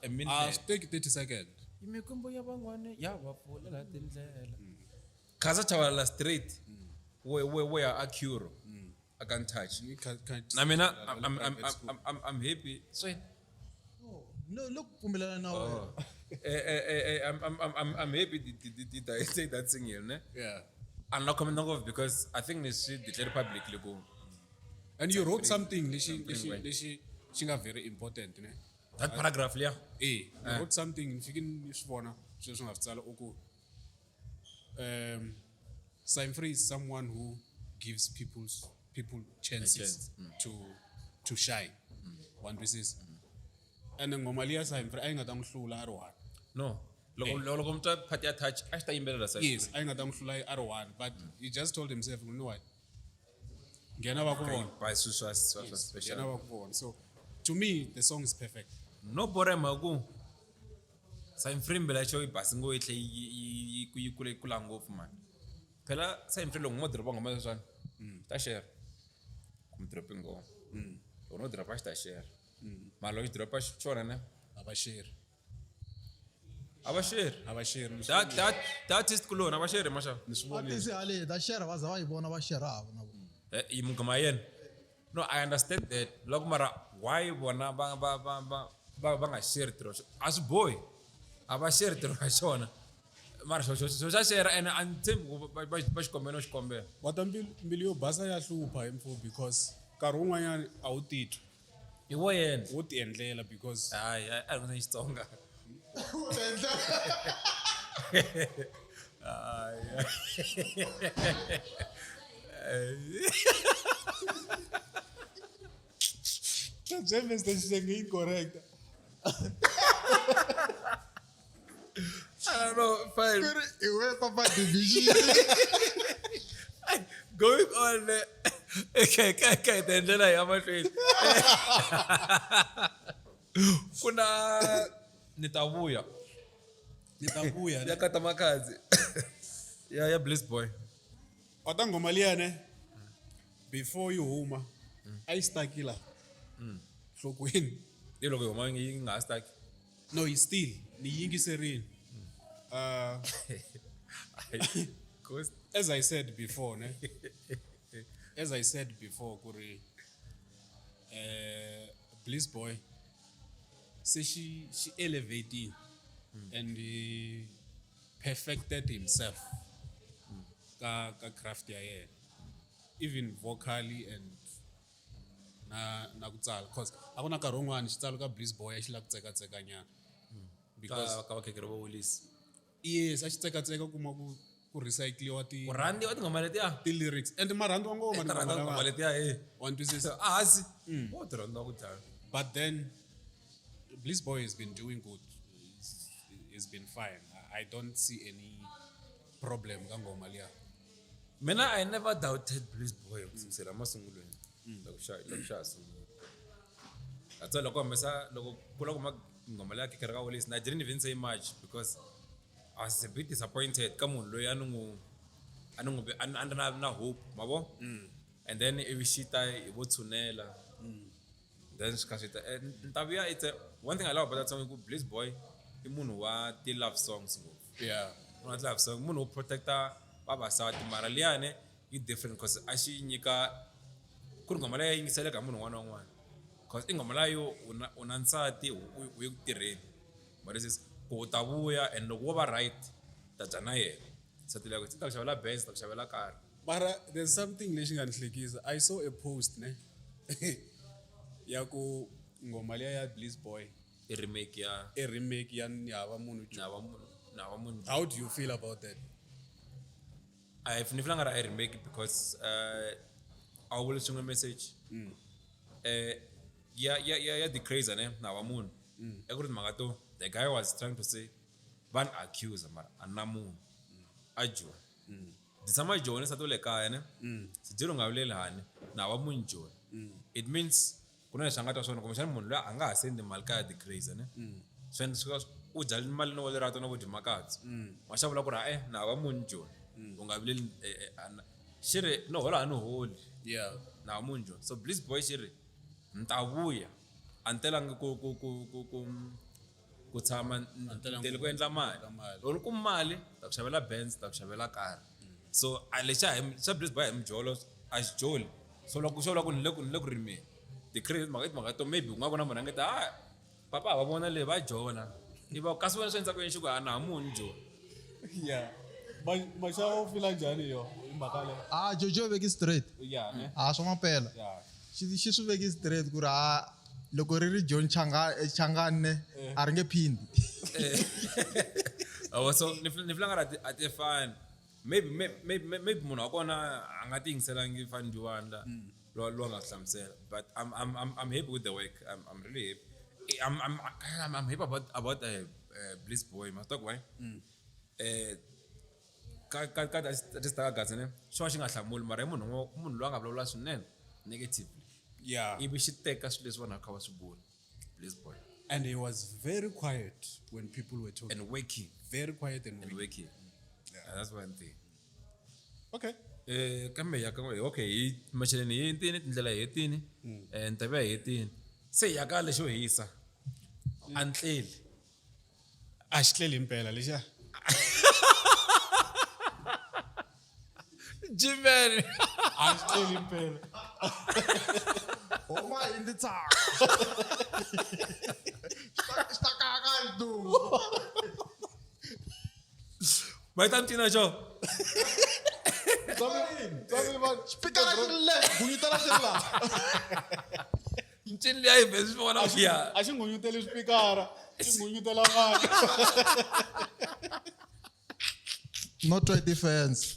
[SPEAKER 1] a minute.
[SPEAKER 2] take 30 seconds
[SPEAKER 1] Imikombo ya van'wana ya va pfulela tindlela. Khaza chavala straight. Where are Akuro? I can touch. I mean, I'm happy. So
[SPEAKER 3] no look pfumelana na wena
[SPEAKER 1] I'm happy did I say that thing here, ne?
[SPEAKER 2] yeah
[SPEAKER 1] I'm not coming off because I think this shit declared publicly go.
[SPEAKER 2] and you wrote something leshi nga very important ne
[SPEAKER 1] That paragraph, yeah.
[SPEAKER 2] you wrote something nifike ni swi vona sweswi nga swi tsala uku sign free is someone who gives people chances to shine one twisisa and ngoma liya sign free a yi nga ta n'wi hlula a ri one
[SPEAKER 1] No. Loko mtu pati ya touch, a xi ta yimbelela side.
[SPEAKER 2] yes a yi nga ta n'wi hlula a ri one but he just told himself you know what nghena va ku vona
[SPEAKER 1] By Suswa
[SPEAKER 2] nghena
[SPEAKER 1] special.
[SPEAKER 2] va ku vona so to me the song is perfect
[SPEAKER 1] No borema ku. Sign free mbela cho ibasi ngo ihle yi kula ngopfu man. Phela sign free lo ngo dropa ngoma leswana. Ta share. Kum dropping ngo. Ono dropa ta share. Malo dropa chona ne.
[SPEAKER 2] abasheri
[SPEAKER 1] Abashare.
[SPEAKER 2] abasheri
[SPEAKER 1] That is kulona abashare masha.
[SPEAKER 3] atisi hale da share va yi vona va share havo na vona
[SPEAKER 1] Imugama yen. No, I understand that. Log mara why bona va nga share tiro a swi bohi a va share tiro ka xona mara xo xa share and anthem va xikombelo
[SPEAKER 2] wata mbilu yo basa ya hlupha mfo because nkarhi wun'wanyana a wu titwi
[SPEAKER 1] hi wo yena
[SPEAKER 2] wo ti endlela because
[SPEAKER 1] hayi a ri Xitsonga
[SPEAKER 2] Mr. Shishenge incorrect.
[SPEAKER 1] I don't know, fine.
[SPEAKER 3] Papa division.
[SPEAKER 1] Going on, okay, then I am afraid. Kuna nitavuya yakata makazi ya bliss boy
[SPEAKER 2] Wata ngoma liyane before you huma ayistakila hlokweni
[SPEAKER 1] iloko yoma nginga stuck
[SPEAKER 2] no is still ni yingiserini as I said before kuri bliss boy so she elevated and he perfected himself ka craft ya yena even vocally and na kutsala cause akuna nkarhi wun'wani xitsalo ka bliss boy a xi la ku tsekatseka nyana because
[SPEAKER 1] ka vakekeri vo Willis
[SPEAKER 2] yes a xi tsekatseka kuma ku recycliwa
[SPEAKER 1] urandi wa tingoma letiya
[SPEAKER 2] lyrics and marhandi wa ngoma
[SPEAKER 1] tingoma letiya
[SPEAKER 2] one twisisa
[SPEAKER 1] ahasi wo tirhanda ku dlaya
[SPEAKER 2] but then bliss boy has been doing good. He's been fine. I don't see any problem ka ngoma liya.
[SPEAKER 1] Mina I never doubted bliss boy kusukela masungulweni lokushaya sungula atso loko mesa loko kula kuma ngoma liya kekera ka Willis I didn't even say much because I was a bit disappointed ka munhu loyi anu na hope mabo and then evishita ibotsunela then skashita ntavuya it's one thing I love about that song is bliss boy I munhu wa ti love songs
[SPEAKER 2] Yeah.
[SPEAKER 1] Not love song munhu protector vavasati mara liyane i different because a xi nyika ku ri ngoma leyi yingiseleka munhu un'wana na un'wana because i ngoma leyo una nsati u ku tirheni but this is ku ta vuya and loko wo va right ta dya na yena nsati leyo ta ku xavela benz ta ku xavela kari
[SPEAKER 2] But there's something lexi nga ni hlekisa. I saw a post ne ya ku ngoma liya ya bliss boy
[SPEAKER 1] i remake ya
[SPEAKER 2] a remake ya Nyava Munhu Ju.
[SPEAKER 1] na munhu
[SPEAKER 2] How do you feel about that?
[SPEAKER 1] I feel like I remake it because I will sing a message. Yeah, the crazy ne na wa munhu. Ekuti magato the guy was trying to say ban accuse mara anamu ajo. Disama jo ne sato le kaya ne. Sijiro ngawulela hani na wa munhu jo. It means kuna shangata sona komshana munhu la anga send malka the crazy ne. So u jali mali no le rato no bodi makatsi. Washavula ku ra na wa munhu jo. Ungavile shire no hola anu holi.
[SPEAKER 2] Yeah.
[SPEAKER 1] Na munjo so bliss boy shiri ntavuya antela ku tshama ndele ku endla mali loko ku mali ta ku xavela benz ta ku xavela car so alexa bliss boy mjolo as joli so loko ku ni le ku rime the credit maka to maybe unga vona mona ngeta papa va vona le va jola iba kasi wena swi Ntsako yexiko ana munjo
[SPEAKER 2] Yeah. Mashawo feel njhani yo mhaka le?
[SPEAKER 3] Jojo veki straight.
[SPEAKER 2] Yeah, ne?
[SPEAKER 3] Swa mampela.
[SPEAKER 2] Yeah.
[SPEAKER 3] Xi swi veki straight ku ri loko ri ri John Changane a ri nge phindi.
[SPEAKER 1] So ni feel like at a fan maybe munhu akona anga ti yingiselangi fan Juwanda lo nga hlamusela but I'm happy with the work I'm really happy I'm happy about bliss boy must talk why ka just gatse ne swo xi nga hlamuli mara munhu lo nga vulavula swinene negatively
[SPEAKER 2] Yeah.
[SPEAKER 1] ivi xi teka swilo leswi vanhu kha va swi vula bliss boy
[SPEAKER 2] And he was very quiet when people were talking.
[SPEAKER 1] and waking
[SPEAKER 2] Very quiet and waking.
[SPEAKER 1] waking that's one thing
[SPEAKER 2] Okay.
[SPEAKER 1] kambe ya ka okay hi macheleni hi tini tindlela hi tini ntavuya hi tini se ya ka lexo hisa antleli
[SPEAKER 2] A xi tleli impela lexa.
[SPEAKER 1] Jimmy
[SPEAKER 2] A xi tleli impela.
[SPEAKER 3] Homa in the Ntsako. Stakaka do.
[SPEAKER 1] Vai tá mentindo, Joe?
[SPEAKER 2] Sabe, man.
[SPEAKER 3] Speaker la le, bunyita la tela.
[SPEAKER 1] Mentindo aí, vezes vão na via.
[SPEAKER 2] A gente ngunyutela speaker. A gente ngunyutela mani.
[SPEAKER 3] Not right defense.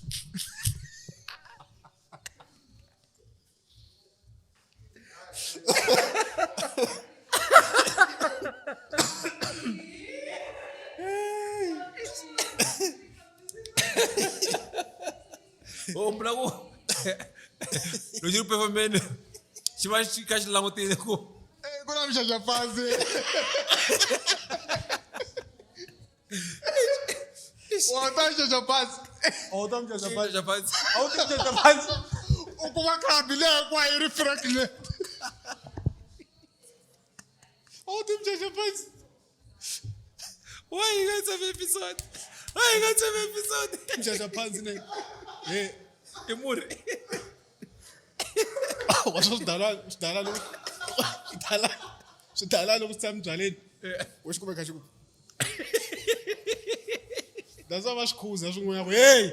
[SPEAKER 1] Oh, blago. Lo juro pelo menos. Se vai ficar lá no tempo.
[SPEAKER 3] Kuna mshasha fazi. Wata mshasha fazi.
[SPEAKER 1] Já faz.
[SPEAKER 3] Ukuma krabile kwa iri frekle.
[SPEAKER 2] Mshasha fazi.
[SPEAKER 1] Why you guys have episode? Why you guys have episode?
[SPEAKER 2] Mshasha phansi ne. Hey,
[SPEAKER 1] Emuri.
[SPEAKER 2] washo sidala lo kusamdlaleni. Weshikume kahle. That's why bashikhuza swin'we yabo. Hey.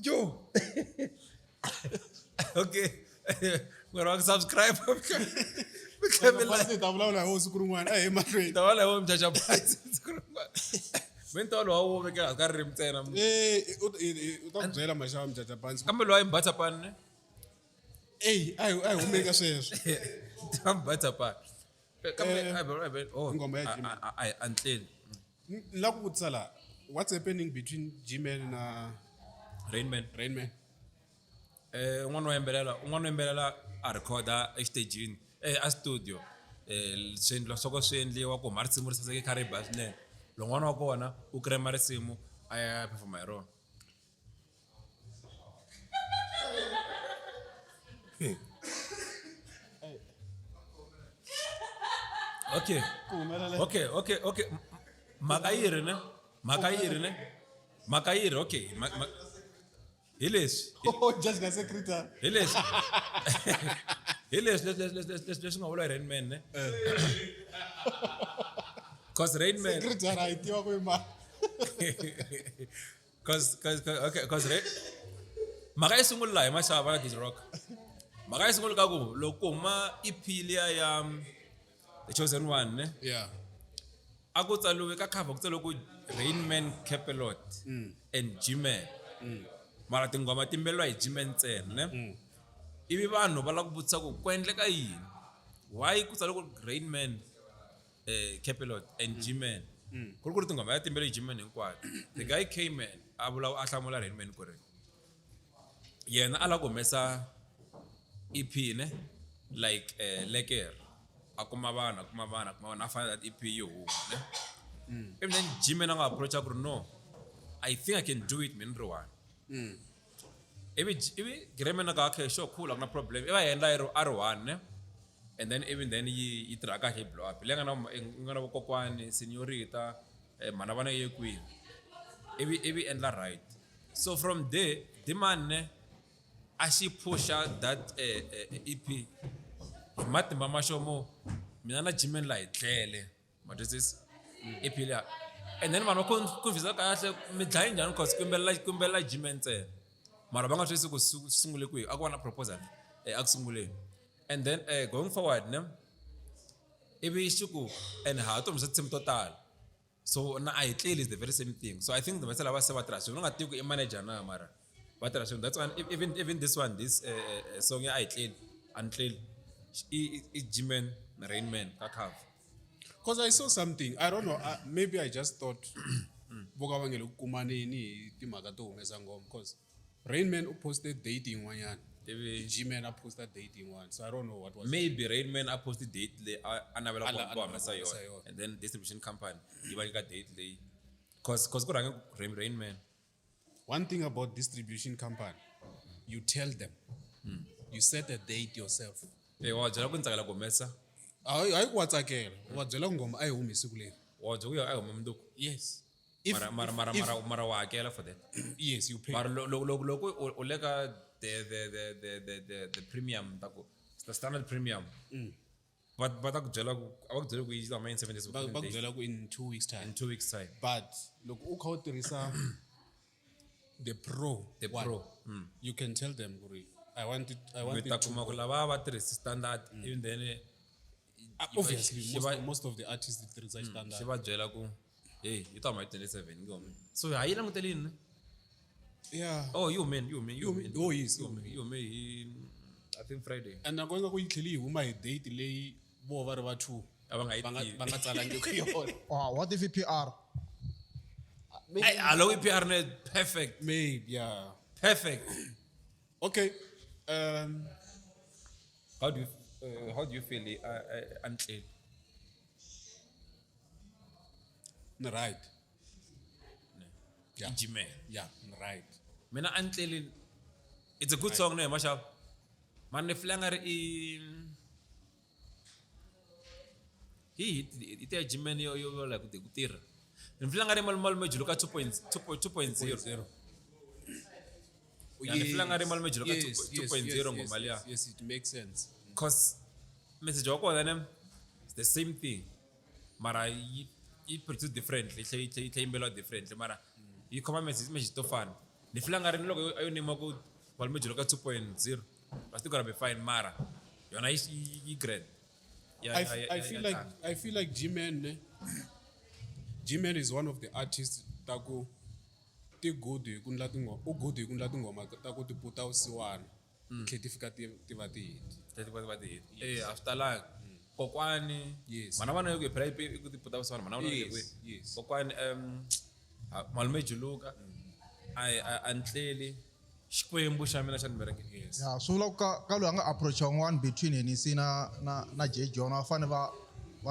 [SPEAKER 1] Yo. Okay. Ngora subscribe.
[SPEAKER 2] Basi tabula la hosi kurungwana. Hey, my friend.
[SPEAKER 1] Tawala wo mjaja phansi. Mentolo wawo beka ka rim tsena.
[SPEAKER 2] Utambyela mashaya mjaja phansi.
[SPEAKER 1] Kambe lo ayimbatha pani ne?
[SPEAKER 2] Hey, ayi umeka sweswo.
[SPEAKER 1] Tambatha pani. Kambe oh.
[SPEAKER 2] Ingoma ya G-Man.
[SPEAKER 1] Ay until
[SPEAKER 2] La ku tsala. What's happening between G-Man na
[SPEAKER 1] Rainman.
[SPEAKER 2] Rainman?
[SPEAKER 1] Un'wana wo yimbelela a recorda extagini a studio swendlo swo ka swi endliwa ku huma risimu ri saseke kha ri ba swinene lo n'wana wa kona u krema risimu a ya performa hi rona okay makayiri okay hi leswi
[SPEAKER 2] Oh, just na secretary.
[SPEAKER 1] hi leswi leswi nga vula hi Rainman ne cause Rainman
[SPEAKER 2] Secretary a itiwa ku ma.
[SPEAKER 1] cause maka yi sungula hi maxava ya Disney Rock maka yi sungula ka ku loko huma EP liya ya The Chosen One ne
[SPEAKER 2] Yeah.
[SPEAKER 1] a ku tsaliwe ka cover ku tsaliwe ku Rainman Capelot and G-Man mara tingoma timbelwa hi G-Man ntsena ne ivi vanhu va la ku vutisa ku endleka yini why ku tsaliwe ku Rainman Capelot and G-Man ku ri tingoma ya timbelwa hi G-Man hinkwato the guy came in a hlamula Rainman ku ri yena a la ku humesa EP ne like leker a kuma vana a find that EP yo ne and then G-Man a nga approach ku ri no I think I can do it man one Ivi Rainman a ka okay sure cool akuna problem iva endla R1 ne and then even then yi track hi blow up lenga na vokokwani seniorita mana vana ye kwini ivi endla right so from there the man ne a xi pusha that EP matimba mashomo mina na G-Man la hi tlele matwisisa EP liya and then vanhu konfisa kahle mi dlaye njhani cause kumbelela G-Man ntsena mara va nga twisisi ku sungule kwihi a ku va na proposal a ku sunguleni and then going forward ne ivi xiku and ha to misa tsim total so na a hi tleli is the very same thing so I think the masela va se va tirha swin'we nga tivi ku i manager na mara va tirha swin'we that's why even this one this song ya a hi tleli untleli i G-Man na Rainman ka cover
[SPEAKER 2] Because I saw something. I don't know. Maybe I just thought boka vangelo kumaneni timhaka to humesa ngoma because Rainman posted dating one yan. G-Man posted dating one. So I don't know what was
[SPEAKER 1] maybe Rainman a posted date le anavela ku humesa
[SPEAKER 2] humesa
[SPEAKER 1] yona
[SPEAKER 2] yona.
[SPEAKER 1] and then distribution company yi va nyika date leyi cause ku rhange Rainman
[SPEAKER 2] One thing about distribution company, you tell them. You set a date yourself.
[SPEAKER 1] wa byela ku ntsakela ku humesa
[SPEAKER 2] Hayi ku watsakela. Wa byela ngoma a yi humi siku leri.
[SPEAKER 1] wa byela ku ya a huma mundzuku
[SPEAKER 2] Yes.
[SPEAKER 1] mara wa hakela for that
[SPEAKER 2] Yes, you pay.
[SPEAKER 1] mara loko u le ka the premium Ntsako. It's the standard premium. But akujela ku yi main 7 days
[SPEAKER 2] Bakuzela in 2 weeks time.
[SPEAKER 1] in 2 weeks time.
[SPEAKER 2] But look, ukha utirhisa the pro.
[SPEAKER 1] The
[SPEAKER 2] one,
[SPEAKER 1] pro.
[SPEAKER 2] You can tell them, Guri, I want it
[SPEAKER 1] With
[SPEAKER 2] to
[SPEAKER 1] kuma lava va tirhisa standard even then
[SPEAKER 2] obviously most of the artists tirhisa standard.
[SPEAKER 1] She va byela ku hey you thought my 27 ngome. So hayi langutelini.
[SPEAKER 2] Yeah.
[SPEAKER 1] Oh you mean.
[SPEAKER 2] Oh yes.
[SPEAKER 1] You mean I think Friday.
[SPEAKER 2] And nakwenza ku yitlheli huma hi date leyi vo va ri va two.
[SPEAKER 1] Va nga
[SPEAKER 2] tsalangi ku yona.
[SPEAKER 3] What if PR?
[SPEAKER 1] Hey, hello EPR net perfect.
[SPEAKER 2] Maybe, yeah.
[SPEAKER 1] Perfect.
[SPEAKER 2] Okay.
[SPEAKER 1] How do you feel unclean?
[SPEAKER 2] Right. Yeah.
[SPEAKER 1] Ijime.
[SPEAKER 2] Yeah, right.
[SPEAKER 1] Mina unclean. It's a good song no mashup. Man ne flanger it ijime yo like the gutira. In flanger mal mejuluka 2.0. Yeah, flanger mal mejuluka 2.0 ngomalia.
[SPEAKER 2] Yes, it makes sense.
[SPEAKER 1] Cause message wako then it's the same thing. Mara you produce differently. They imbelo differently. Mara you come message to fun. The flanger in logo ayo name go mal mejuluka 2.0. But still gonna be fine. Mara you nice you great. Yeah,
[SPEAKER 2] I feel like G-Man is one of the artists that go te good kunla tingoma ta ku ti puta usiwana tlhetifika ti va ti hit.
[SPEAKER 1] After like kokwani
[SPEAKER 2] Yes.
[SPEAKER 1] mana vana yoke phela ku ti puta usana mana vana yoke
[SPEAKER 2] Yes.
[SPEAKER 1] kokwani malume juluka antleli xikwembu xa mina xa nibereke.
[SPEAKER 2] Yes.
[SPEAKER 3] Yeah, so like ka lo nga approach one between Nisi na J John va fane va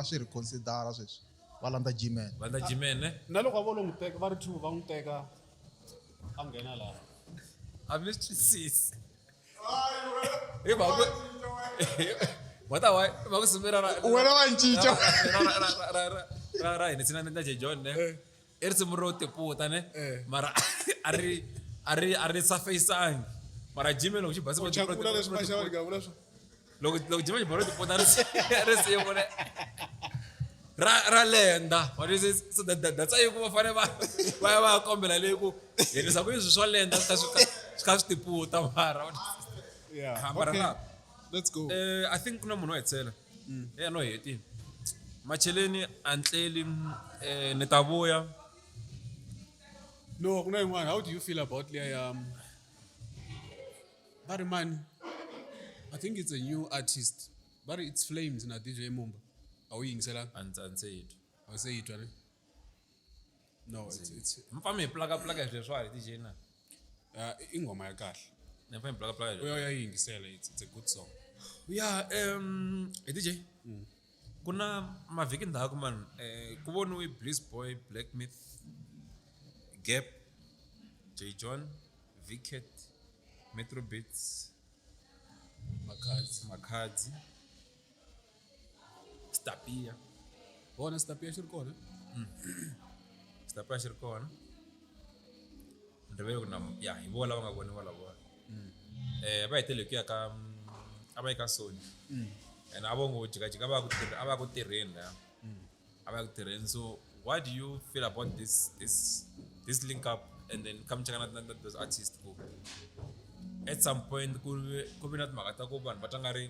[SPEAKER 3] swi reconsider sweswi. Va landa G-Man.
[SPEAKER 1] Vanda jimene
[SPEAKER 2] Na loko vo lo n'wi teka va ri two va n'wi teka a nghena laha.
[SPEAKER 1] I missed you sis. Hey bago. What are bago sumera
[SPEAKER 3] Wena wa ncinca.
[SPEAKER 1] ra ni sina nda John ne. Erse murote puta ne. Mara ari surface ang. Mara jimene lo xibasa mo
[SPEAKER 2] Chakula leswi va xava ngavula swo.
[SPEAKER 1] loko jimene murote puta rese yone. Ra lenda. What is it? So that's how you go fane va kombela le ku yenisa ku swo lenda ska swi tiputa mara.
[SPEAKER 2] Yeah.
[SPEAKER 1] Mara
[SPEAKER 2] Okay.
[SPEAKER 1] na.
[SPEAKER 2] Let's go.
[SPEAKER 1] I think kuna munhu etsela. No heti. Macheleni antleli netavuya.
[SPEAKER 2] No, kuna yin'wana. How do you feel about leya Bari man, I think it's a new artist. Bari it's Flames na DJ Bomba. Awu yingisela?
[SPEAKER 1] Ansayid.
[SPEAKER 2] Awu sayitwa ne? No, it's
[SPEAKER 1] Mfami plug leswari DJ na.
[SPEAKER 2] ingoma ya kahle.
[SPEAKER 1] Mfami plug.
[SPEAKER 2] Uyayingisela, it's a good song.
[SPEAKER 1] Yeah, DJ. Kuna mavhiki ndzhaku man ku voniwe Bliss Boy, Black Myth, Gap, J John, Viket, Metro Beats, Makadzi, Stapia.
[SPEAKER 2] Bona Stapia xi ri kona?
[SPEAKER 1] Stapia xi ri kona. Ndivele kuna ya hi vola va nga voni vola vona. Va hetele ku ya ka aba Sony. And abongo jika aba ku tirheni la. Aba ku tirheni. So what do you feel about this link up and then come check out those artists go? At some point ku be na timhaka ta ku vanhu va tlanga ri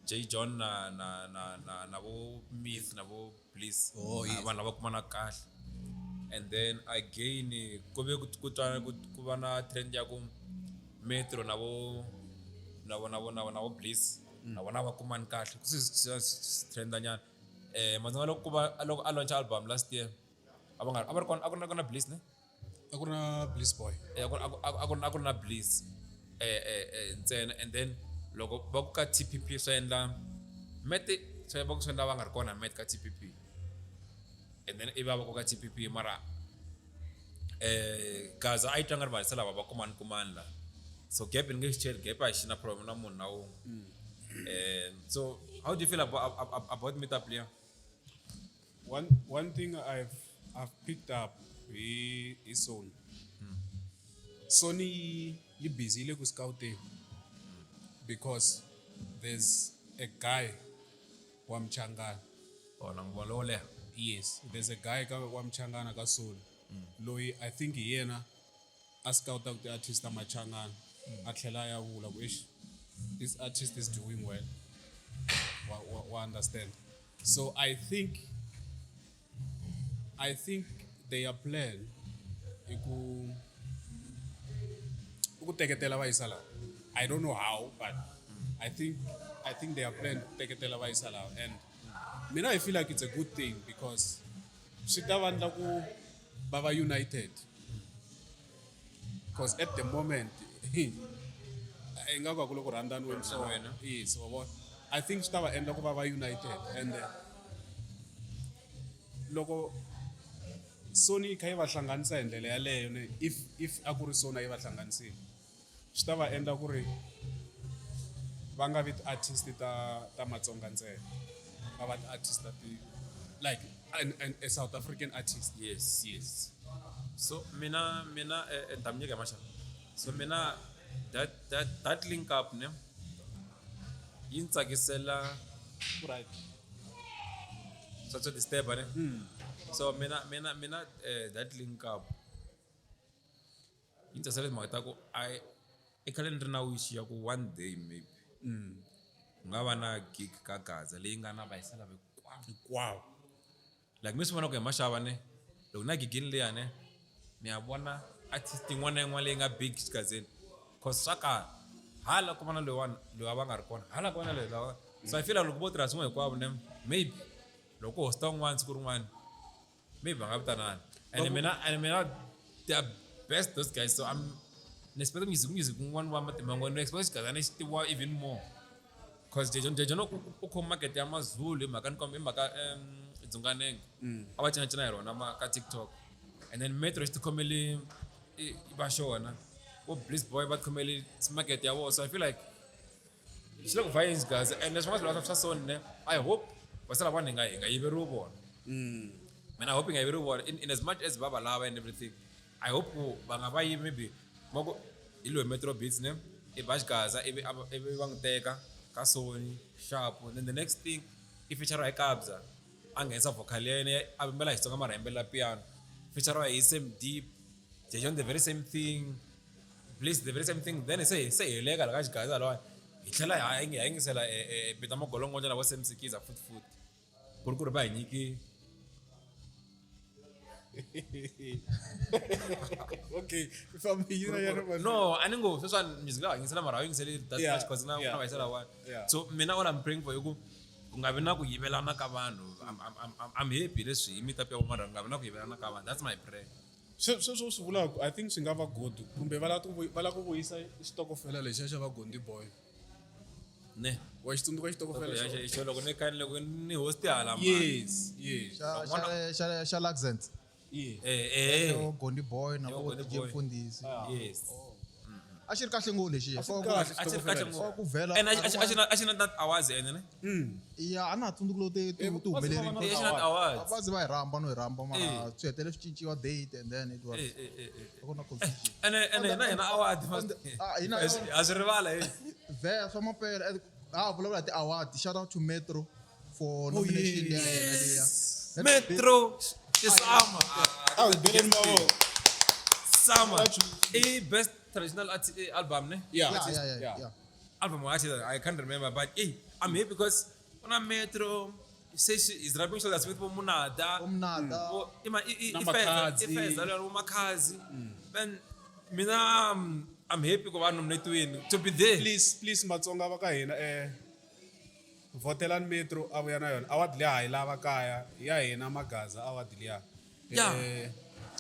[SPEAKER 1] J John na vo Myth na vo Bliss. Vanhu lava kumana kahle. And then again ku be ku va na trend ya ku Metro na vo Bliss. Na vona va kumani kahle. Ku si trend nyana. Mazanga loko a launch album last year. Abari kona Bliss ne?
[SPEAKER 2] A ku na Bliss Boy.
[SPEAKER 1] A ku na Bliss. Ntsena and then loko va ku ka TPP swa endla Mete swa va ku swa endla va nga ri kona Mete ka TPP. And then iva va ku ka TPP mara Xitsonga a yi tlanga ri varisa lava va kumani la. So Gap in nge chill Gap a xi na problem na munhu na wun'we. So how do you feel about meetup here?
[SPEAKER 2] One thing I've picked up is soul. Sony yi busy le ku scouting because there's a guy wa Mchangana.
[SPEAKER 1] ngibona lo leha
[SPEAKER 2] Yes, there's a guy wa Mchangana ka Sony. Loyi I think yena a scout out the artist Machangana. A tlhela ya vula ku this artist is doing well. Wa understand. So I think their plan iku teketela va yisa laha. I don't know how, but I think their plan teketela va yisa laha. And mina I feel like it's a good thing because swi ta va endla ku va va united. Because at the moment ingaku ku lo ku rhandzaniweni so yes I think swi ta va endla ku va va united and loko Sony kha yi va hlanganisa hi ndlela yaleyo if a ku ri Sony yi va hlanganisile swi ta va endla ku ri va nga vi ti-artist ta Matsonga ntsena va va ti-artist like a South African artist.
[SPEAKER 1] yes so mina ndamnyeka masha so mina that link up ne yi ntsakisela
[SPEAKER 2] Right.
[SPEAKER 1] so disturb ne so mina that link up yi ntsakisela timhaka ta ku I khale ni ri na wish ya ku one day maybe ku nga va na gig ka Gaza leyi nga na vayisela
[SPEAKER 2] Wow.
[SPEAKER 1] like mi swi vona ku hi maxava ne loko na gigini liya ne ni ya vona artist yin'wana na yin'wana leyi nga big Xigazeni cause swa ka hala ku va na loyi va nga ri kona hala ku va na loyi so I feel like loko vo tirha swin'we hinkwavo ne maybe loko hosta un'wana siku rin'wana maybe va nga vitanana and mina they are best those guys so I'm expect music un'wana wa matimba ngoni expect Xigazana xi tiviwa even more cause jejo u khoma market ya maZulu hi mhaka dzunganenge a va cinacina hi rona ka TikTok and then Metro xi tikhomele va xona vo Bliss Boy va tikhomele market ya vona so I feel like xi le ku vayeni Xigaza and leswin'wana swa Sony ne I hope vasala vanhu hi nga yiveriwi vona and I hope hi nga yiveriwi vona in as much as va va lava and everything I hope va nga va yivi maybe moko hi loyi Metro Beats ne i va Xigaza ivi va n'wi teka ka Sony sharp and then the next thing i feature hi Kabza a nghenisa vocal ya yena a vimbela hi Xitsonga mara yimbelela piano feature hi Same Deep Jejon the very same thing Bliss the very same thing then se heleka la ka Xigaza lawa hi tlhela hi yingisela bita magolongonya na vo Xigaza futhi ku ri va hi nyiki
[SPEAKER 2] Okay, if I'm here,
[SPEAKER 1] no I ngo sweswa music lawa yingisela mara yingiseli that much cause na va yisela one so mina all I'm praying for you ku nga vi na ku yivelana ka vanhu I'm happy leswi mi ta pya mara nga vi na ku yivelana ka vanhu that's my prayer
[SPEAKER 2] sweswo swi vulaka I think swi nga va good kumbe va la ku vuyisa xitokofela lexiya xa va Gondi Boy
[SPEAKER 1] ne
[SPEAKER 2] wa xitsundzuka xitokofela
[SPEAKER 1] xo loko ni host hala
[SPEAKER 2] yes
[SPEAKER 3] xa Laxent Gondi Boy na vo DJ Mfundisi
[SPEAKER 1] yes
[SPEAKER 3] a xi ri kahle ngopfu lexiya ku vhela
[SPEAKER 1] and a xi na that awards ene ne
[SPEAKER 3] ya a na ha tsundzuki loko ti humelerile
[SPEAKER 1] xi na awards
[SPEAKER 3] abazi va hi rhamba no hi rhamba mara swi hetele swi cinciwa date and then it was ku na confusion
[SPEAKER 1] ene hina award a swi rivala
[SPEAKER 3] vhela swa mampela vulavula hi ti-award shout out to Metro for nomination leya
[SPEAKER 1] Metro Sama best traditional album ne
[SPEAKER 3] yeah
[SPEAKER 1] album I can't remember but I'm here because when I Metro is rapping so that's with Munada ifeza lo makhazi then mina I'm happy ku va nominated to be there
[SPEAKER 2] please Matsonga va ka hina votelani Metro a vuya na yona award liya hi lava kaya ya hina Magaza award liya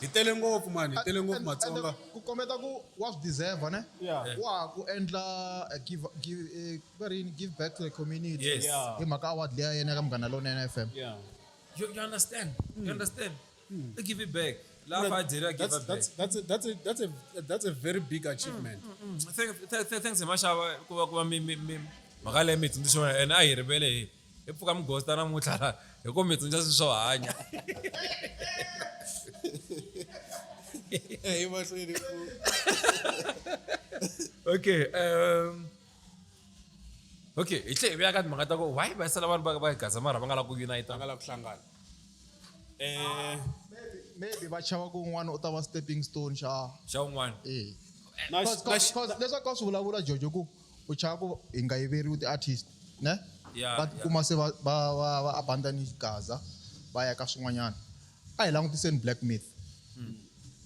[SPEAKER 2] hi tele ngopfu man hi tele ngopfu Matsonga
[SPEAKER 3] ku kombeta ku wa swi deserve ne wa ku endla give back to the community hi mhaka award liya yena ka Munghana Lonene FM
[SPEAKER 1] you understand they give it back
[SPEAKER 2] that's a very big achievement
[SPEAKER 1] thanks mashava ku va mi mhaka leyi mi tsundzuxa and a hi rivele hi pfuka mighosta namuntlha hi ku mi tsundzuxa swi swo hanya
[SPEAKER 2] Hey, what's really cool?
[SPEAKER 1] Okay, okay, itle be ka timhaka ta ku why va sala vanhu va Xigaza mara va nga la ku unite.
[SPEAKER 2] Angala kuhlangana.
[SPEAKER 3] maybe va chava ku un'wana u ta va stepping stone xa
[SPEAKER 1] Xa un'wana.
[SPEAKER 3] leswaku ka swi vulavula Jojo ku u chava ku hi nga yiveriwi ti-artist ne
[SPEAKER 1] Yeah,
[SPEAKER 3] va kuma se va abandoni Xigaza va ya ka swin'wanyana a hi langutiseni Black Myth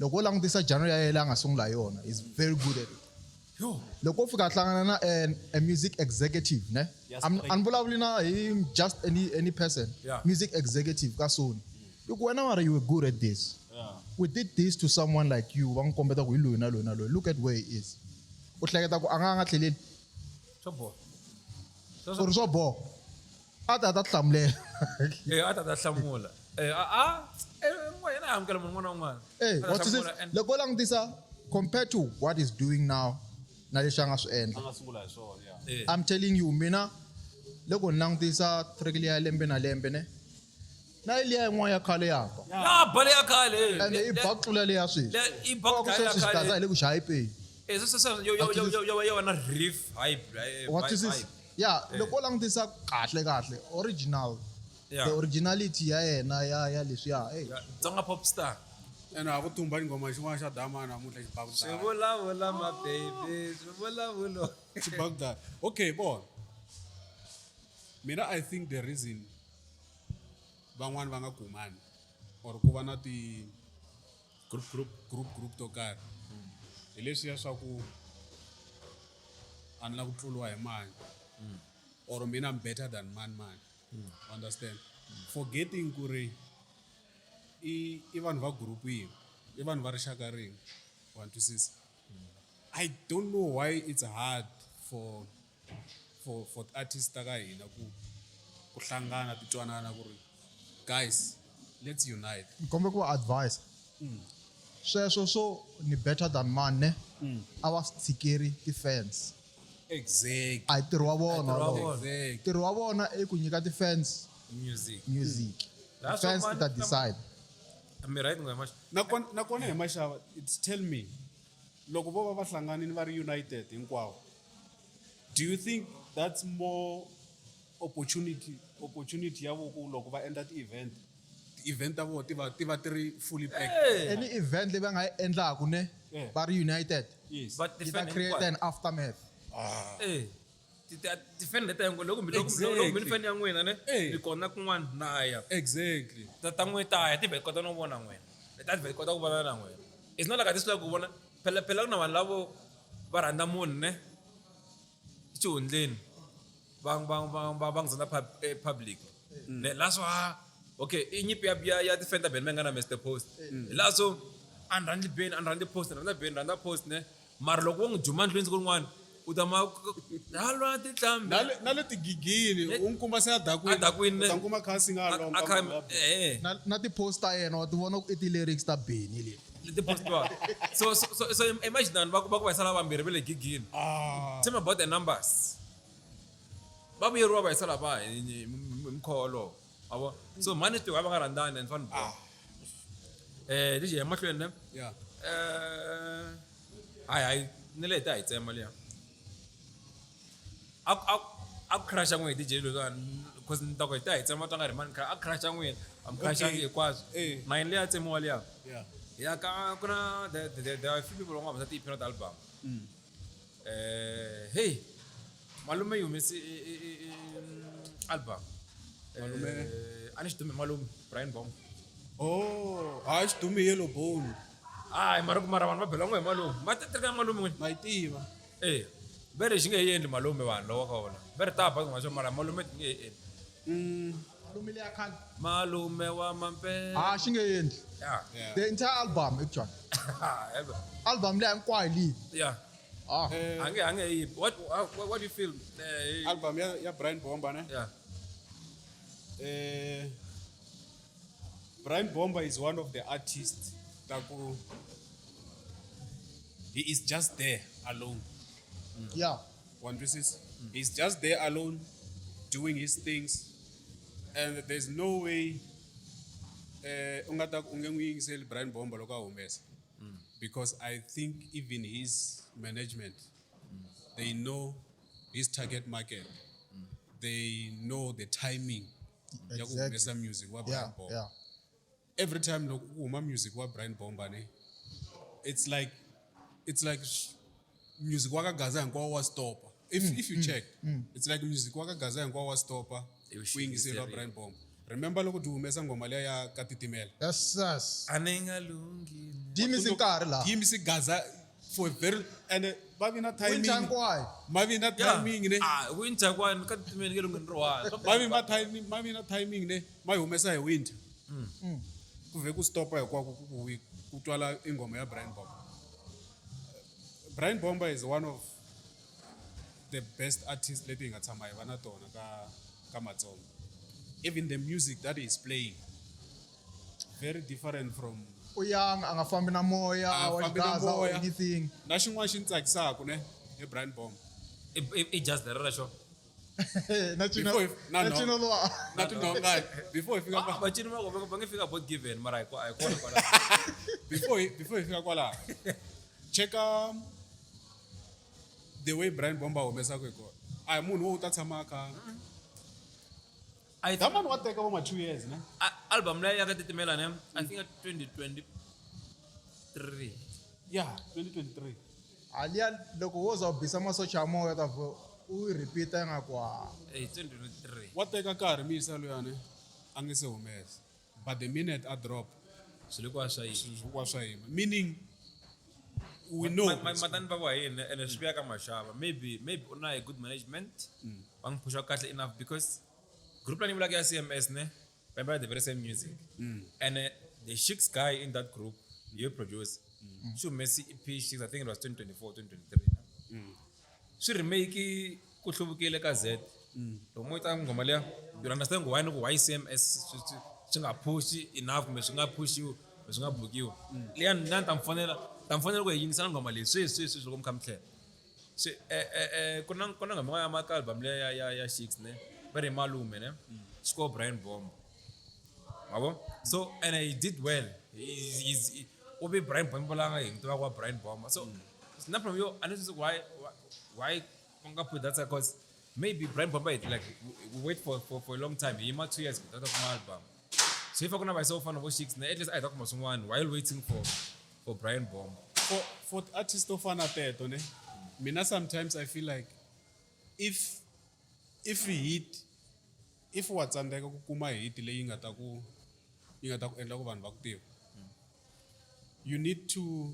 [SPEAKER 3] loko u langutisa genre ya yena a nga sungula hi yona is very good at it
[SPEAKER 1] Yo,
[SPEAKER 3] loko u fika a hlangana na a music executive ne a ni vulavuli na hi just any person
[SPEAKER 1] Yeah.
[SPEAKER 3] music executive ka Sony loko wena mara you were good at this we did this to someone like you va n'wi kombeta ku hi loyi na loyi na loyi look at where he is u hleketa ku a nga tlheleli
[SPEAKER 1] swo boha.
[SPEAKER 3] ku ri swo boha a ta hlamulela
[SPEAKER 1] A ta hlamula. N'wana a amukela munhu un'wana na un'wana.
[SPEAKER 3] Hey,
[SPEAKER 1] A ta
[SPEAKER 3] what is it?
[SPEAKER 1] hlamula and-
[SPEAKER 3] Loko u langutisa compared to what he's doing now na leswi a nga swi endla
[SPEAKER 2] Anga sungula hi swona, yeah.
[SPEAKER 1] Eh,
[SPEAKER 3] I'm telling you mina loko ni langutisa track liya ya lembe na lembe ne na liya yin'wana ya khale yaka
[SPEAKER 1] Ya bale ya khale.
[SPEAKER 3] and i baktula leya sweswi
[SPEAKER 1] I back
[SPEAKER 3] ku sweswi Xigaza hi le ku xayipeni
[SPEAKER 1] yo na riff hype.
[SPEAKER 3] what is this yeah loko u langutisa kahle original
[SPEAKER 1] Yeah.
[SPEAKER 3] the originality ya yena ya leswiya hey
[SPEAKER 1] Tsonga pop star.
[SPEAKER 2] Ena ha ku tumba ngoma xin'wana xa dama namuntlha xibakudala.
[SPEAKER 1] Swivulavulo my baby, swivulavulo.
[SPEAKER 2] Baghdad. Okay, bon. Mina I think the reason van'wani va nga kumani or ku va na ti group to karhi hi leswiya swa ku a ni la ku tluliwa hi mani or mina I'm better than man. Understand? Forgetting ku ri i vanhu va group yin'we i vanhu va rixaka rin'we wa twisisa. I don't know why it's hard for artists ta ka hina ku hlangana ti twanana ku ri guys let's unite.
[SPEAKER 3] kombe ku advice sweswo swo ni better than man ne a va tshikeri ti-fans
[SPEAKER 2] Exactly.
[SPEAKER 3] a hi ntirho wa vona
[SPEAKER 1] Ntirho wa
[SPEAKER 3] walowo.
[SPEAKER 1] vona.
[SPEAKER 2] Exactly.
[SPEAKER 3] ntirho wa vona i ku nyika ti-fans
[SPEAKER 1] Music.
[SPEAKER 3] music
[SPEAKER 1] That's
[SPEAKER 3] fans
[SPEAKER 1] what man-
[SPEAKER 3] ta decide
[SPEAKER 1] I'm right ngwe mash.
[SPEAKER 2] Nakona hi maxava it's tell me loko vo va hlanganini va ri united hinkwavo do you think that's more opportunity ya vo ku loko va endla ti-event ta vo ti va ti ri fully packed?
[SPEAKER 3] any event leyi va nga yi endlaku ne
[SPEAKER 2] Yeah.
[SPEAKER 3] va ri united
[SPEAKER 2] Yes.
[SPEAKER 1] But
[SPEAKER 3] yi ta create an aftermath
[SPEAKER 1] Defend leta yangu loko mi
[SPEAKER 2] Exactly.
[SPEAKER 1] fan ya n'wina ne
[SPEAKER 2] Eh.
[SPEAKER 1] mi kona kun'wana na ya.
[SPEAKER 2] Exactly.
[SPEAKER 1] Ta n'we ta ya ti vhe kota no vona n'wina. Ta vhe kota ku vona na n'wina. It's not like this like ku vona phela ku na vanhu lavo va rhandza munhu ne xihundleni va ngizana public ne laso okay i nyipi ya defender ben menga na Mr Post laso anrandi ben anrandi post randa post ne mara loko wo ngijuma ndlwini kun'wana u ta ma halwa ti tlambi
[SPEAKER 2] Na le tigigini u n'wi kuma se a dakwini.
[SPEAKER 1] Adakwini,
[SPEAKER 2] U ta n'wi kuma khasi nga lomba.
[SPEAKER 3] na ti-post ta yena wa ti vona ku i ti-lyrics ta beni leti
[SPEAKER 1] the post bar. So imagine that baku va sala vambirhi va le gigini. Tell me about the numbers. Va vuyeriwa va sala va hi mkholo. Abo. So manage to va nga rhandani and fun. Lexi hi mahlweni ne.
[SPEAKER 2] Yeah.
[SPEAKER 1] Hayi ni le ta hi tsema liya. A crash n'we hi DJ lozana because ni ta ku hi ta hi tsema ta nga ri mani a crash n'we am crash hinkwaswo.
[SPEAKER 2] Eh.
[SPEAKER 1] Na yini leya tsemiwa liya.
[SPEAKER 2] Yeah.
[SPEAKER 1] Yeah, kuna there are a few people who have that EP album. Hey, malume you miss album.
[SPEAKER 2] Malume?
[SPEAKER 1] Anish to me malume Brian Bomba.
[SPEAKER 2] Oh, hayi xidumi yellow bone.
[SPEAKER 1] Ay, mara vanhu va bela n'we hi malume. Ma teka malume n'we.
[SPEAKER 2] Na yi tiva.
[SPEAKER 1] Eh, vere xi nge hi endli malume vanhu loko ka vona. Vere ta ba n'we mara malume ti nge hi endli.
[SPEAKER 3] malume leya khale
[SPEAKER 1] Malume wa mampe.
[SPEAKER 3] xi nge endli
[SPEAKER 1] Yeah.
[SPEAKER 2] Yeah.
[SPEAKER 3] the entire album actually album leya hinkwayo liyi
[SPEAKER 1] Yeah. Ange hi. What do you feel?
[SPEAKER 2] Album ya Brian Bomba ne.
[SPEAKER 1] Yeah.
[SPEAKER 2] Brian Bomba is one of the artists that he is just there alone.
[SPEAKER 3] yeah
[SPEAKER 2] One is he's just there alone doing his things and there's no way unge n'wi yingiseli Brian Bomba loko a humesa because I think even his management, they know his target market. They know the timing.
[SPEAKER 3] Exactly.
[SPEAKER 2] Music wa
[SPEAKER 3] Yeah,
[SPEAKER 2] Brian Bomba.
[SPEAKER 3] yeah.
[SPEAKER 2] Every time uma music wa Brian Bomba ne, it's like music wa Gaza and wa stopper. If you check, it's like music wa Gaza and wa stopper. Uyingisela Brian Bomba. Remember loko dumesa ngoma leya ya Katitimela.
[SPEAKER 3] Yes.
[SPEAKER 1] Aningalungi.
[SPEAKER 3] Dimi sinkari la.
[SPEAKER 2] Dimi si Gaza for very and mavina timing.
[SPEAKER 3] Winchangwai.
[SPEAKER 2] Mavina timing ne.
[SPEAKER 1] Winter one Katitimela ngelungu nrowa.
[SPEAKER 2] Mavina timing ne. Mayumesa e winter. Kuve ku stopper kwa kutwala ingoma ya Brian Bomba. Brian Bomba is one of the best artists leti nga tshama hi va na tona ka Matsonga. Even the music that he's playing, very different from.
[SPEAKER 3] Uyang angafambi na moya, Xigaza or anything.
[SPEAKER 2] Na xin'wana xi tsakisaka ne hi Brian Bomba.
[SPEAKER 1] It just the rasho.
[SPEAKER 2] Before if you
[SPEAKER 1] But you know what? When you figure about given, but I call it.
[SPEAKER 2] before if you kwala, check the way Brian Bomba umesa ko. I munhu wo ta tshama ka. That man what take over 2 years, ne?
[SPEAKER 1] Album la ya Katitimela ne. I think at 2023.
[SPEAKER 2] Yeah, 2023.
[SPEAKER 3] Alia loko woza ubisa masocha moya tafo repeata ngakwa.
[SPEAKER 1] 2023.
[SPEAKER 2] What take a car mi sa lo yane? Angise umesa. But the minute I drop,
[SPEAKER 1] Silikuwa shy.
[SPEAKER 2] meaning we know.
[SPEAKER 1] My matan baba and a spear kama shaba. Maybe una a good management. Bang push out enough because group planning like CMS ne. Remember the very same music. And the Shix guy in that group, you produce. She Messi EP, I think it was 2024, 2023. She remake kuhlubukile ka Z. Lo moita ngoma leya. You understand why CMS singa push enough, me singa push you, me singa book you. Leya nna tamfonela ku yingisana ngoma le. Swi komkamhle. So kona ngoma ya maka album leya ya Shix ne. Very malume ne. Score Brian Bomba. So and he did well. He's Obi Brian Bomba langa into Brian Bomba. So it's not from you. And this is why Ponga put that because maybe Brian Bomba like we wait for a long time. He might 2 years without an album. So if I'm gonna buy so fun of Shix, at least I talk about someone while waiting for Brian Bomba.
[SPEAKER 2] For artists of fan ateto ne. Mina sometimes I feel like if we hit, if watsandeka ku kuma hit leyi nga ta ku endla ku vanhu va ku tiva, you need to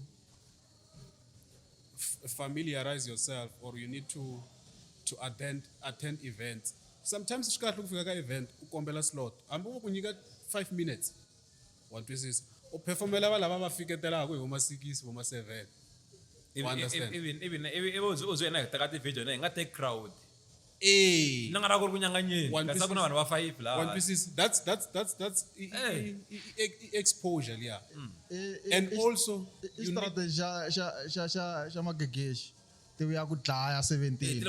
[SPEAKER 2] familiarize yourself or you need to attend events. Sometimes swi kahle ku fika ka event u kombela slot hambi wo ku nyika 5 minutes wa twisisa u performela va lava va fiketelaka hi voma 6 voma 7.
[SPEAKER 1] Even uzwena ngitaka ti video ne ngate crowd.
[SPEAKER 2] Nangara
[SPEAKER 1] ku ri kunyanganyeni kasi kuna vanhu va 5 la.
[SPEAKER 2] One piece that's exposure, yeah. And also
[SPEAKER 3] strategy sha magegeshi tiya ku dlaya 17.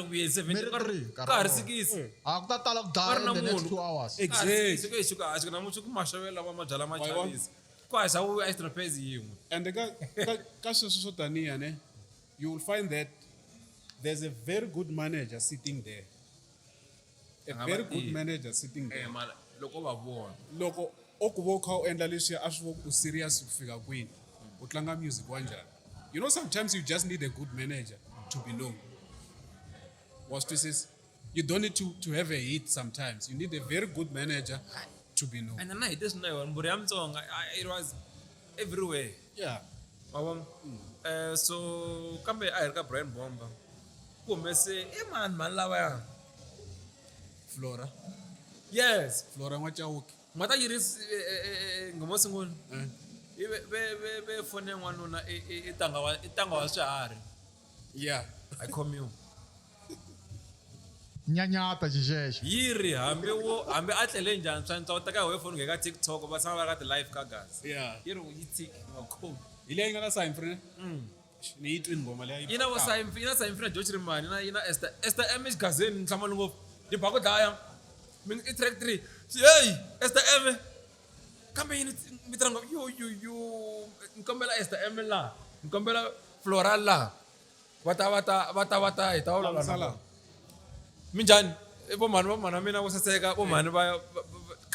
[SPEAKER 1] Ka ha ri 6.
[SPEAKER 3] Aku ta tala ku dlaya in the next 2 hours.
[SPEAKER 2] exactly.
[SPEAKER 1] Sike namuntlha ku maxavela va mabyala machavisi. Ku ha xavu extra pace yin'we.
[SPEAKER 2] And ka sweswo swo taniya ne, you will find that there's a very good manager sitting there. A very good manager sitting there.
[SPEAKER 1] Loko va vona.
[SPEAKER 2] Loko okuvoka u endla leswi a swi u serious ku fika kwini u tlanga music wanjani. You know, sometimes you just need a good manager to be known. What this is, you don't need to have a hit sometimes. You need a very good manager to be known.
[SPEAKER 1] And then I just know mburi ya Mtsonga it was everywhere.
[SPEAKER 2] Yeah.
[SPEAKER 1] So kambe a ka Brian Bomba. Kumbe se man lava ya.
[SPEAKER 2] Flora.
[SPEAKER 1] Yes.
[SPEAKER 2] Flora Mwachauki.
[SPEAKER 1] Mata yiris ngomo singolo. Be fone nwanuna itanga wa swihari.
[SPEAKER 2] Yeah.
[SPEAKER 1] I come you.
[SPEAKER 3] Nyanyata xixexo.
[SPEAKER 1] Yiri hambi atlele njhani swa ntswa teka we phone ngeka TikTok va sama va ka ti live ka gas.
[SPEAKER 2] Yeah.
[SPEAKER 1] Yiri yi tik ngakho.
[SPEAKER 2] Ile ngana sign free. Ni yitwini ngoma leya.
[SPEAKER 1] Ina wa sign free George Rimani ina Esther Emish Gazeni nhlamalungu di bako dlaya. Min track 3. Hey, Esther M. kambe yini mitrango yo nkombela Esther M la nkombela Flora la vata hi ta
[SPEAKER 2] Hlamusela.
[SPEAKER 1] minjani vo mani mina vo saseka vo mani va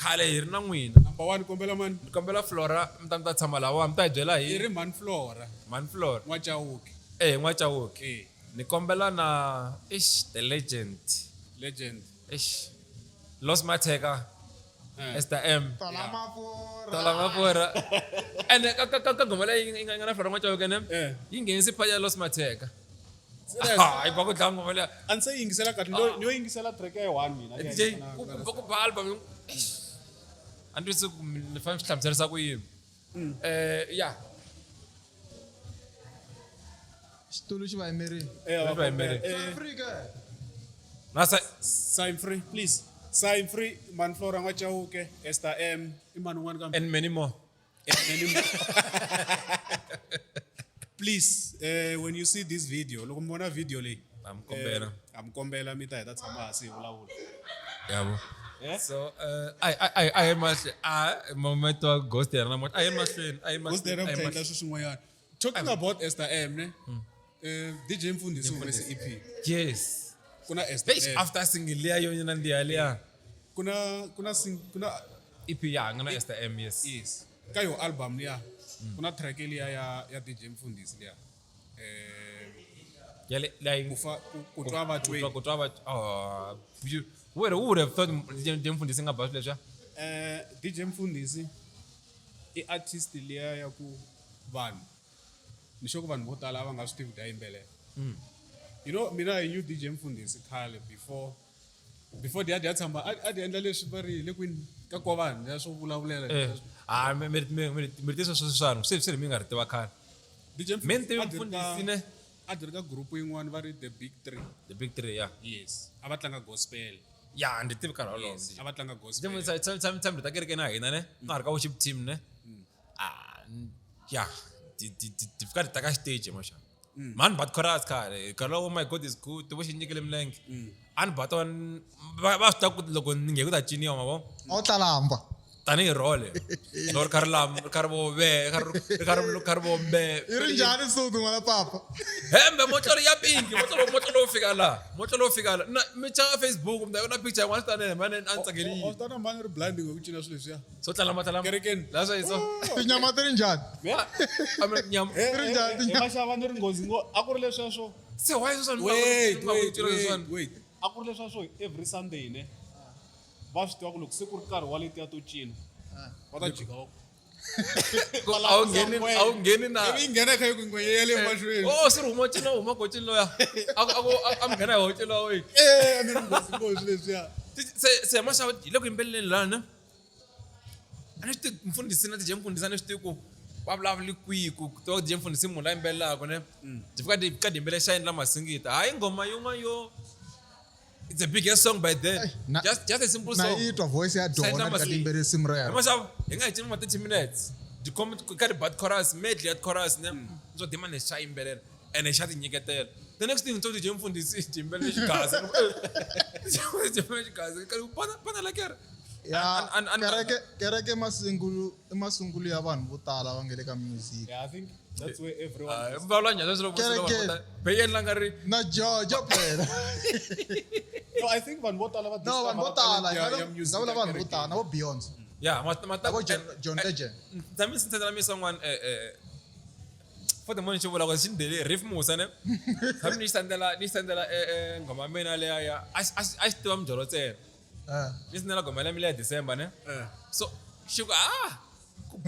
[SPEAKER 1] khale hi ri na n'wina
[SPEAKER 2] Number 1 kombela man.
[SPEAKER 1] ni kombela Flora mi ta tshama lawa mi ta hi byela
[SPEAKER 2] Iri
[SPEAKER 1] hi
[SPEAKER 2] man Flora.
[SPEAKER 1] mani Flora
[SPEAKER 2] N'wachauki.
[SPEAKER 1] n'wa Chauki ni kombela na the legend
[SPEAKER 2] Legend.
[SPEAKER 1] Los Mateka Esther M
[SPEAKER 3] Tola mafura.
[SPEAKER 1] tola mafura ene ka ngomela yi nga na Flora n'wa Chauki ne yi nghenisi phaya Los Mateka hayi va ku tlanga ngomela
[SPEAKER 2] A ndzi se yingisela kahle. Ni yo yingisela track ya 1 mina.
[SPEAKER 1] DJ ku ba album andri se ni fa hlamuserisa ku yini ya
[SPEAKER 3] Xitulu xi va yimerile. Afrika.
[SPEAKER 1] nasa
[SPEAKER 2] Sign free, please. Sign free. Man Flora N'wachauke. Esther M. Iman un'wana kambe.
[SPEAKER 1] and many more
[SPEAKER 2] Please, when you see this video, loko mi vona video leyi.
[SPEAKER 1] amkombela
[SPEAKER 2] Amkombela mi ta heta tshama hansi hi vulavula.
[SPEAKER 1] yabo so I mahle moment wa ghost ya namuntlha a yi mahlweni
[SPEAKER 2] What's the name of swilo swin'wanyana? Talking about Esther M, ne? DJ Mfundisi umese EP.
[SPEAKER 1] yes
[SPEAKER 2] Kuna Esther
[SPEAKER 1] Hey,
[SPEAKER 2] M.
[SPEAKER 1] after single leya yona na ndiya leya
[SPEAKER 2] Kuna
[SPEAKER 1] EP ya ngana Esther M yes
[SPEAKER 2] yes. Ka yo album liya. Kuna track liya ya DJ Mfundisi liya.
[SPEAKER 1] yale like
[SPEAKER 2] Kutwa batwe.
[SPEAKER 1] kutwa ba you would have thought Mfundisi nga about leswa
[SPEAKER 2] DJ Mfundisi I artist liya ya ku vanhu. Nisho ku vanhu vo tala va nga swi tivi ku yimbelela. You know, mina I knew DJ Mfundisi khale before dia tshamba a di endla leswi va ri le kwini ka kwa vanhu ya swo vulavulela.
[SPEAKER 1] mi tisa sweswiwani se mi nga ri tiva khale
[SPEAKER 2] DJ
[SPEAKER 1] mi ni tivi Mfundisi ne
[SPEAKER 2] a di ri ka group yin'wana va ri the big 3.
[SPEAKER 1] the big 3 ya
[SPEAKER 2] Yes, a va tlanga gospel.
[SPEAKER 1] ya ndi tivi karhi wolowo
[SPEAKER 2] A va tlanga gospel.
[SPEAKER 1] time ta kereke na hina ne na ri ka worship team ne ya ti fika ti taka stage maxa mani bat chorus khale nkarhi lowu my god is good vo xi nyikile milenge a ni bata va swi tiva ku loko ni nge ku ta ciniwa ma vo
[SPEAKER 3] A wu tlalamba.
[SPEAKER 1] tanihi role loko ri karhi vo mbe
[SPEAKER 3] Yi ri njhani suti n'wana papa?
[SPEAKER 1] hembe motlolo ya pinki motlolo wo fika laha na mi chaka Facebook mi ta vona picture yin'wana swi tanene mane a ni tsakeli
[SPEAKER 2] O tana mani ri blind ku cina swilo leswiya.
[SPEAKER 1] so tlalama
[SPEAKER 2] Kerekeni.
[SPEAKER 1] laha swa yiso
[SPEAKER 3] Tinyama ti ri njhani?
[SPEAKER 1] nyama
[SPEAKER 3] Ri njhani tinyama?
[SPEAKER 2] Maxava ni ri nghozi ngo a ku ri leswiya swo.
[SPEAKER 1] se why is this
[SPEAKER 2] Wait. A ku ri leswiya swo every Sunday ne. Va swi tiva ku loko se ku ri nkarhi wa letiya to cina. Va ta jika va
[SPEAKER 1] a wu ngheni na
[SPEAKER 2] Ivi yi nghena kha yi ku ngwe ya le mahlweni.
[SPEAKER 1] swi ri huma kocini loya a mi nghena hi hoci lowa wait
[SPEAKER 2] A ni ri nghozi leswiya.
[SPEAKER 1] se maxava hi le ku yimbeleleni lana a ni swi tivi Mfundisi na DJ Mfundisi a ni swi tivi ku va vulavuli kwihi ku tiva DJ Mfundisi munhu la yimbelelaka ne byi fika di yimbele shayini la masingita hayi ngoma yin'wana yo it's a biggest song by then
[SPEAKER 3] Na-
[SPEAKER 1] just a simple
[SPEAKER 3] Na
[SPEAKER 1] song
[SPEAKER 3] yi twa voice ya
[SPEAKER 1] Shayini la
[SPEAKER 3] Donna ka
[SPEAKER 1] Masingita.
[SPEAKER 3] timbere simu ra
[SPEAKER 1] Hi
[SPEAKER 3] yena.
[SPEAKER 1] maxava hi nga hi cini ma 30 minutes di come ka di bad chorus medley ya chorus ne so dima ne xa yimbelela ene xa ti nyiketela the next thing ntsoti DJ Mfundisi ti yimbelele Xigaza Xigaza pana la kere
[SPEAKER 3] Ya kereke masungulo ya vanhu vo tala va nga le ka music.
[SPEAKER 2] Yeah, I think that's where everyone is.
[SPEAKER 1] vulavula njhani leswi
[SPEAKER 3] Kereke.
[SPEAKER 1] be endla nga ri
[SPEAKER 3] Na Jojo phela.
[SPEAKER 2] No, I think vanhu vo tala va
[SPEAKER 3] No, vanhu vo tala.
[SPEAKER 2] ya music.
[SPEAKER 3] Nga vula vanhu vo tala. Na vo Beyonce.
[SPEAKER 1] ya
[SPEAKER 3] Na vo John Legend.
[SPEAKER 1] tami sintsetsela mi swin'wana for the morning xi vula ku xi ndele riff musa ne tami ni xisendela nghoma ya mina leya ya a xi tiva mijolo ntsena ni sendela nghoma ya mina leya December ne so xi ku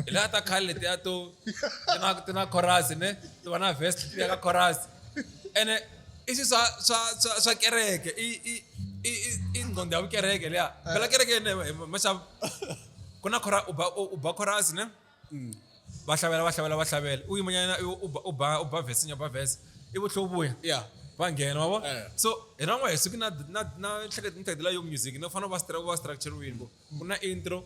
[SPEAKER 1] hi laha ta khale letiya to ti na chorus ne ti va na verse ti ya ka chorus ene i swi swa kereke i ngqondo ya vukereke leya phela kereke ne maxava ku na u ba chorus ne va hlavelela u yimanyana u ba verse nya ba verse i vutlho vuya
[SPEAKER 2] Yeah.
[SPEAKER 1] va nghena wa vo so hina n'wa hi suki na hleketela yo music no fana va structure wini ku na intro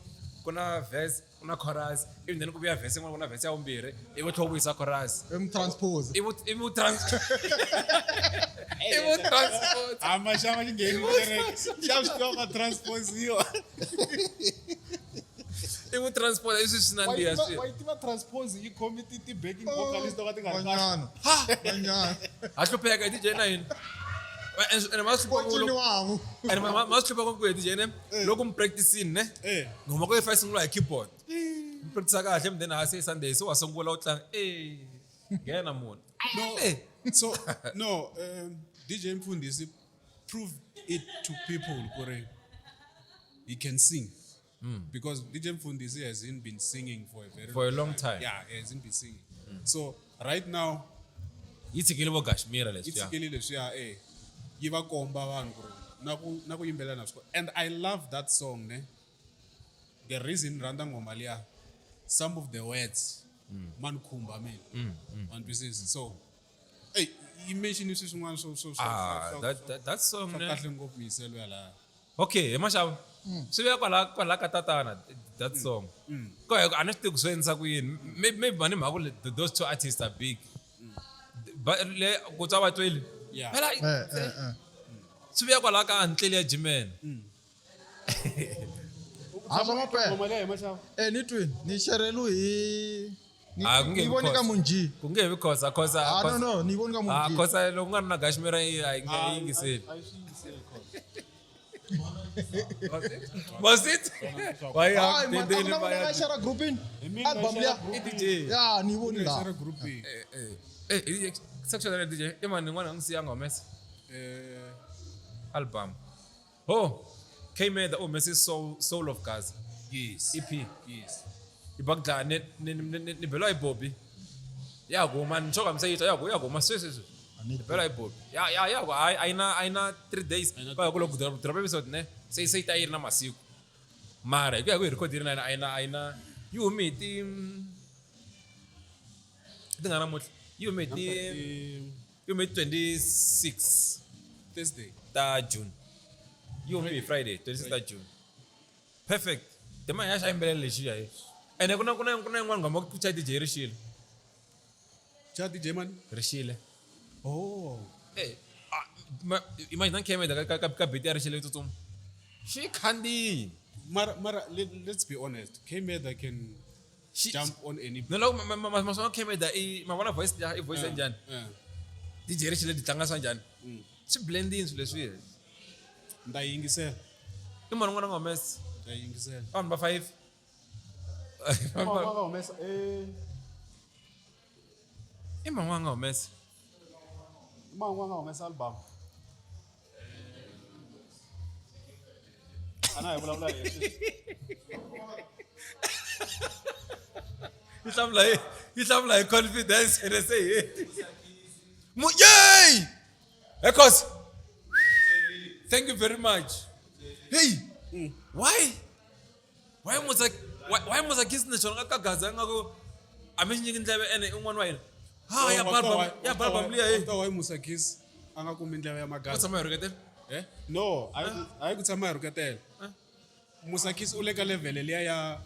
[SPEAKER 1] ku na verse ku na chorus ivi then ku vuya verse yin'wana ku na verse ya vumbirhi i vutlho vuyisa chorus
[SPEAKER 3] Transpose.
[SPEAKER 1] i vu transport
[SPEAKER 2] Maxava xi ngheni kereke. Xa swi tiva ka transposiwa.
[SPEAKER 1] I ku transport leswi swi nandziha swi.
[SPEAKER 2] Wa tiva transpose i committee ti backing vocalist wa ti nga ri kahle.
[SPEAKER 3] Manyana.
[SPEAKER 1] Ha hlupheka DJ na yini. And
[SPEAKER 3] Continuavo.
[SPEAKER 1] and mas hlupheka ku DJ ne loko mi practicing ne. Ngoma ko ifayisi ngula hi keyboard. Mi practice kahle then ha say Sunday so wasungula u tlanga ngena munhu.
[SPEAKER 2] No, DJ Mfundisi proved it to people kore he can sing. Because DJ Mfundisi hasn't been singing for
[SPEAKER 1] a long time.
[SPEAKER 2] Yeah, he hasn't been singing. So right now,
[SPEAKER 1] Itsikile bo Kashmir leswi.
[SPEAKER 2] itsikile leswiya yi va komba vanhu ku ri na ku yimbelela na swi. And I love that song ne. The reason randa ngoma liya, some of the words man khumba mina. Man twisisa. So hey, you mentioned this one so
[SPEAKER 1] That song ne.
[SPEAKER 2] kahle ngopfu yiselo ya la.
[SPEAKER 1] Okay, mashaba. Swi kwala ka tatana that song. Ko I not think so Ntsako yini. Maybe mani mako those two artists are big. But le go tsa batwele.
[SPEAKER 2] Yeah.
[SPEAKER 1] Phela swi kwala ka ntle le Jimen.
[SPEAKER 3] Azama pe.
[SPEAKER 2] Ngoma leyo mashaba.
[SPEAKER 3] Ni twin, ni sherelu hi
[SPEAKER 1] Kunge
[SPEAKER 3] ni voni ka munji.
[SPEAKER 1] Kunge because
[SPEAKER 3] No, ni voni ka munji.
[SPEAKER 1] Because lo ngana na Kashmir ai ngiseli. Was it? Why
[SPEAKER 3] Ay,
[SPEAKER 1] they
[SPEAKER 3] makakuna
[SPEAKER 1] buy
[SPEAKER 3] ka share grouping. Album ya.
[SPEAKER 1] DJ.
[SPEAKER 3] Ya, ni voni la.
[SPEAKER 2] Share group.
[SPEAKER 1] Section DJ. Imani ngwana ngisiya ngomesa. Album. Came the Messi Soul of Gaza.
[SPEAKER 2] Yes.
[SPEAKER 1] EP.
[SPEAKER 2] Yes.
[SPEAKER 1] Ibagda ni belo iBobby. Ya go man choka msayita ya go masese. Belo iBobby. Ya go aina 3 days. Ba ko lo drop episode ne. Say tayir na masiku. Mara ku ya ku record na aina you meet Tingana mot. You meet 26
[SPEAKER 2] Thursday.
[SPEAKER 1] June. You meet Friday 26 June. Perfect. Tema ya shaimbele leshiya eh. Ene kuna ngoma ku cha DJ Rishile.
[SPEAKER 2] Cha DJ man.
[SPEAKER 1] Rishile.
[SPEAKER 2] Oh.
[SPEAKER 1] Imagine keme da ka beat Rishile tutum. She candy.
[SPEAKER 2] Mara, let's be honest. K-Meda can jump on any.
[SPEAKER 1] No, masama keme da ma wana voice njani. DJ Rishile ditanga sanjani. Si blending leswi.
[SPEAKER 2] Ndayingisela.
[SPEAKER 1] Imani ngwana ngomesa.
[SPEAKER 2] Ndayingisela.
[SPEAKER 1] On ba 5. Imani ngomesa.
[SPEAKER 2] Ngomesa album. Ana yabula
[SPEAKER 1] You like confidence and they say yay! Because thank you very much. Hey, why was I kissing the chonga kagaza ngako amenyingi ndlebe ene un'wana wa yena ya balbum liya eh
[SPEAKER 2] why Musa Kiss anga kumi ndlebe ya magaza
[SPEAKER 1] tsama rukete
[SPEAKER 2] no ayi kutsama ruketela Musa Kiss ule ka level liya ya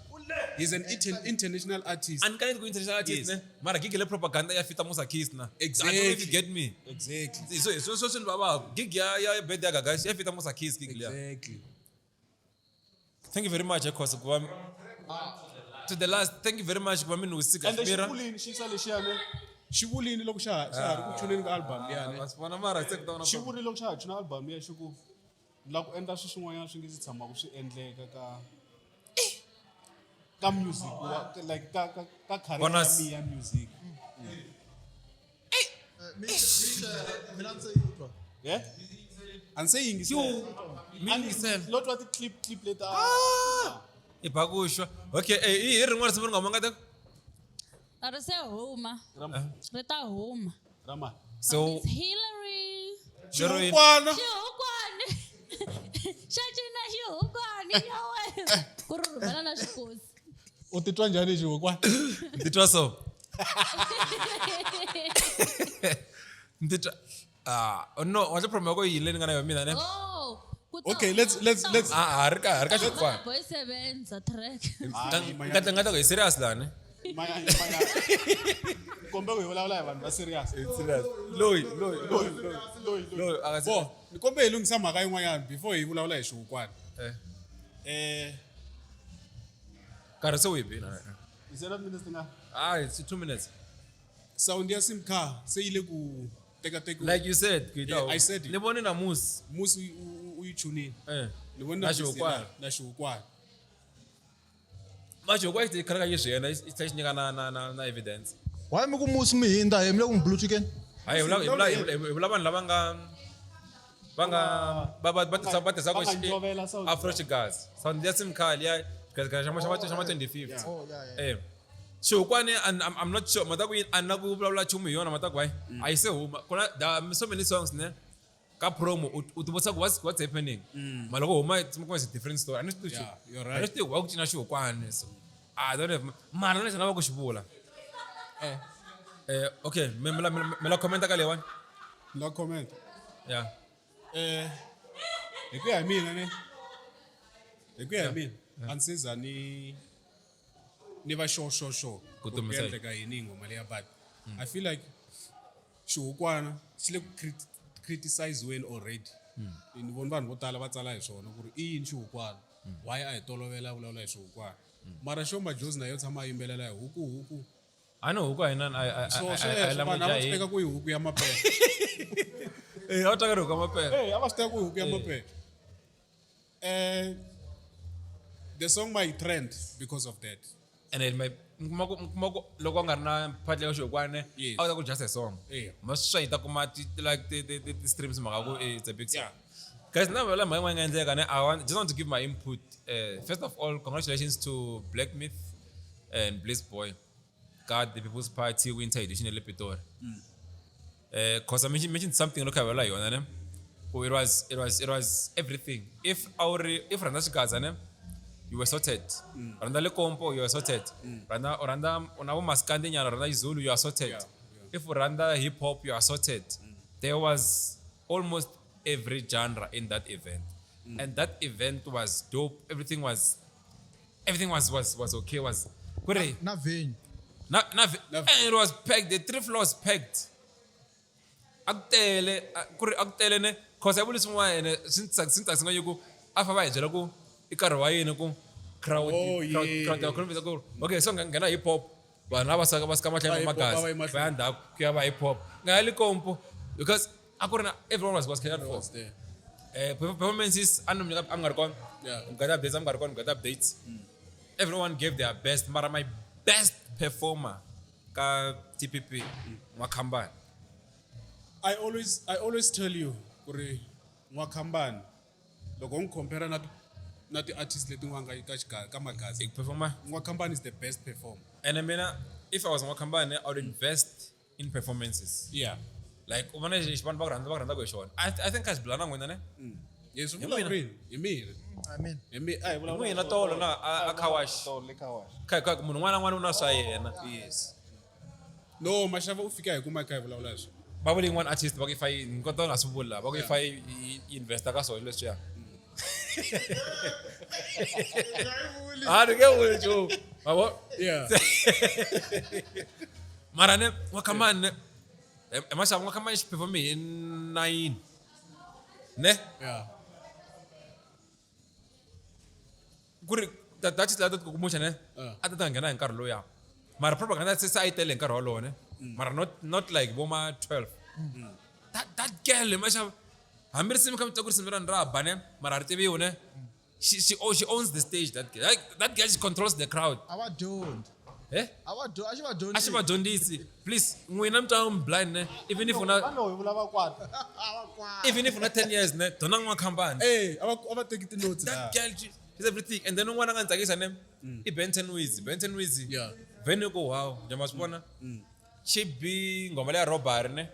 [SPEAKER 2] he's an international artist
[SPEAKER 1] and kind of international artist ne mara gig le propaganda ya fita Musa Kiss na
[SPEAKER 2] exactly.
[SPEAKER 1] I don't know if you get me
[SPEAKER 2] exactly
[SPEAKER 1] so baba gig ya bed ya gaga ya fita Musa Kiss gig liya
[SPEAKER 2] exactly.
[SPEAKER 1] Thank you very much because to the last thank you very much kwa mimi usika
[SPEAKER 2] and shivulini shisale shiyane shivulini loko sha ku tune ka album liyane
[SPEAKER 1] wasibona mara sekutona
[SPEAKER 2] shivulini loko sha tune album ya shiku la ku endla swin'wanyana swi nge si tshama ku swi endleka ka music like ka career ya music
[SPEAKER 3] Mina ntse
[SPEAKER 2] yeah and saying is
[SPEAKER 1] mingisela
[SPEAKER 2] lot what clip later
[SPEAKER 1] ibakushwa okay i rin'wana sibona ngoma ngata
[SPEAKER 5] Ari se huma. Rita huma.
[SPEAKER 2] Rama
[SPEAKER 1] so
[SPEAKER 5] It's Hillary.
[SPEAKER 2] Shukwana
[SPEAKER 5] Shukwana. Shachina shukwana yawe. Kurubana na shikosi.
[SPEAKER 2] utitwa njani shukwana
[SPEAKER 1] nditwa so nditwa no wacha promo yako yile ngana yo mina ne
[SPEAKER 5] Oh.
[SPEAKER 2] okay let's
[SPEAKER 1] harika shukwana
[SPEAKER 5] Boy sevenza track.
[SPEAKER 1] ngata ko serious la ne
[SPEAKER 2] maya kombe ko yola la vanhu va serious
[SPEAKER 1] serious loyi akasi
[SPEAKER 2] bo nikombe hi lungisa mhaka yin'wanyana before hi vulavula hi xihukwana
[SPEAKER 1] Karhi se we been.
[SPEAKER 2] Is that minutes nga?
[SPEAKER 1] It's 2 minutes.
[SPEAKER 2] Sound ya sim car se ile ku teka.
[SPEAKER 1] Like you said,
[SPEAKER 2] Yeah, I said it.
[SPEAKER 1] ni vone na Moose.
[SPEAKER 2] Musi u tune. Ni vona
[SPEAKER 1] Na Xihokwana.
[SPEAKER 2] na Xihokwana.
[SPEAKER 1] Macho kwa iti karaka yeshe na itashi nyika na evidence.
[SPEAKER 3] Why me ku musi mi hinda hemle ku blue chicken?
[SPEAKER 1] Hayi vula vanhu lava nga batisa ko
[SPEAKER 2] Ntshovela Sound.
[SPEAKER 1] Afro Xigaza. Sound ya sim car liya shama 2050.
[SPEAKER 3] Oh yeah.
[SPEAKER 1] Xihokwana I'm not sure mata ku anna ku vulavula chumu hi yona mata ku hayi a yi se huma kuna there are so many songs ne ka promo u ti vutisa ku what's happening mara loko huma it's a different story I need to
[SPEAKER 2] Yeah, you're right.
[SPEAKER 1] I need to wa ku cina Xihokwana so I don't have mara na xana va ku xi vula okay me la comment ka lewa
[SPEAKER 2] No comment.
[SPEAKER 1] yeah
[SPEAKER 2] Hi ku ya hi mina ne. Hi ku ya hi mina. Ansiza ni va sure.
[SPEAKER 1] Ku tumbisa
[SPEAKER 2] Ku endleka yini ngoma leya but I feel like Xihokwana xi le ku criticize when already. Ni vona vanhu vo tala va tsala hi swona ku ri i yini Xihokwana. Why a hi tolovela vulavula hi Xihokwana. Mara Show Majozi na yo tshama yimbelela hi huku.
[SPEAKER 1] I know huko ina I la
[SPEAKER 2] Vanhu a va swi
[SPEAKER 1] mojahi
[SPEAKER 2] teka ku hi huku ya mapele.
[SPEAKER 1] a ta ka ro ka mapela
[SPEAKER 2] A va swi teka ku hi huku ya mapele. The song might trend because of that.
[SPEAKER 1] and it might loko nga ri na part ya Xihokwana
[SPEAKER 2] Yes.
[SPEAKER 1] a ta ku just a song
[SPEAKER 2] Yeah.
[SPEAKER 1] most sure ta kuma like the streams maka ku it's a big song
[SPEAKER 2] Yeah.
[SPEAKER 1] guys now la mangwe nga endleka ne I just want to give my input first of all congratulations to Black Myth and Bliss Boy got the People's Party winter edition in Pitori cause I mentioned something look at yona ne it was everything if Randa Xigaza ne you were sorted. Randa Lekompo, you were sorted. Randa Onabo Maskandi Nyana, Randa Zulu, you are sorted.
[SPEAKER 2] Yeah.
[SPEAKER 1] If Randa hip hop, you are sorted. There was almost every genre in that event. And that event was dope. Everything was okay. Was good.
[SPEAKER 3] Na venue.
[SPEAKER 1] And it was packed. The 3 floors packed. Akutele ne cause I believe someone since singa yuko afa ba ejela ko ikarwa yini ko crowd crowd okay so ngana hip hop bana basaka mahlaya magazi bayanda kuya ba hip hop ngali kompo because akurina everyone was cared for performances angarikon
[SPEAKER 2] Yeah.
[SPEAKER 1] got updates everyone gave their best mara my best performer ka TPP Mwakambani.
[SPEAKER 2] I always tell you, kuri Mwakambani, loko compare na the artists letin'wanga ka magazi.
[SPEAKER 1] Big performer.
[SPEAKER 2] Mwakambani is the best performer.
[SPEAKER 1] And I mean, if I was Mwakambani, I would invest in performances.
[SPEAKER 2] Yeah.
[SPEAKER 1] Like, I think as Blana when
[SPEAKER 2] Yes,
[SPEAKER 1] mean-
[SPEAKER 2] Emil.
[SPEAKER 3] I mean.
[SPEAKER 1] we na tolo na akawash. Kai munhu n'wana una swa yena.
[SPEAKER 2] Yes. No, mashava ufika hi kuma kai vulavula leswi.
[SPEAKER 1] Va vuli one artist va ku fa nkoto nga swi vula va ku fa investa ka swona leswi ya. Ni ke vuli jo. Mabo.
[SPEAKER 2] Yeah.
[SPEAKER 1] Mara ne Mwakambani emasha Mwakambani xi perform hi 9 ne
[SPEAKER 2] Yeah.
[SPEAKER 1] kuri that is that ku kumusha ne ata ta nghena hi nkarhi loya mara propaganda se sa itele nkarhi wolowo ne mara not like Bomba 12 that girl emasha hambi ri simika mitsakuri simirani ra bane mara ri tiviwe ne she owns the stage that girl like that girl she controls the crowd
[SPEAKER 3] Our don't.
[SPEAKER 1] eh
[SPEAKER 3] Ashiva don't.
[SPEAKER 1] a xi va dyondzisi please n'wina mutwa blind ne even if una
[SPEAKER 2] Vano hi vulava kwata.
[SPEAKER 1] even if una 10 years ne dona Mwakambani
[SPEAKER 2] Hey, ava take the notes.
[SPEAKER 1] that girl she's everything and then un'wana nga ntsakisa ne I Benton Wizi
[SPEAKER 2] Yeah.
[SPEAKER 1] venue ko wow njama swi vona xi bi ngoma leya robbery ne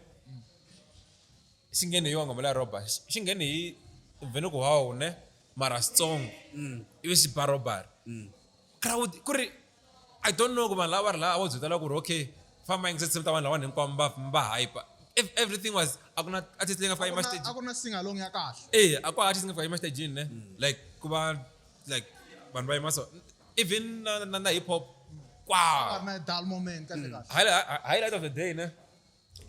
[SPEAKER 1] xi nghene hi ngoma leya robbery xi nghene hi venue ko wow ne mara Xitsonga ivi xi ba robbery crowd ku ri I don't know ku vanhu lava ri laha a vo byetela ku ri okay famba yingisetsemi ta vanhu lavani hinkwavo va hype everything was a ku na artist leyi nga fika stage
[SPEAKER 3] Aku na sing along ya kahle.
[SPEAKER 1] a ku artist nga fika stage ne like ku va like vanhu va yima so even na hip hop wow
[SPEAKER 3] Na dull moment kahle kahle.
[SPEAKER 1] highlight of the day ne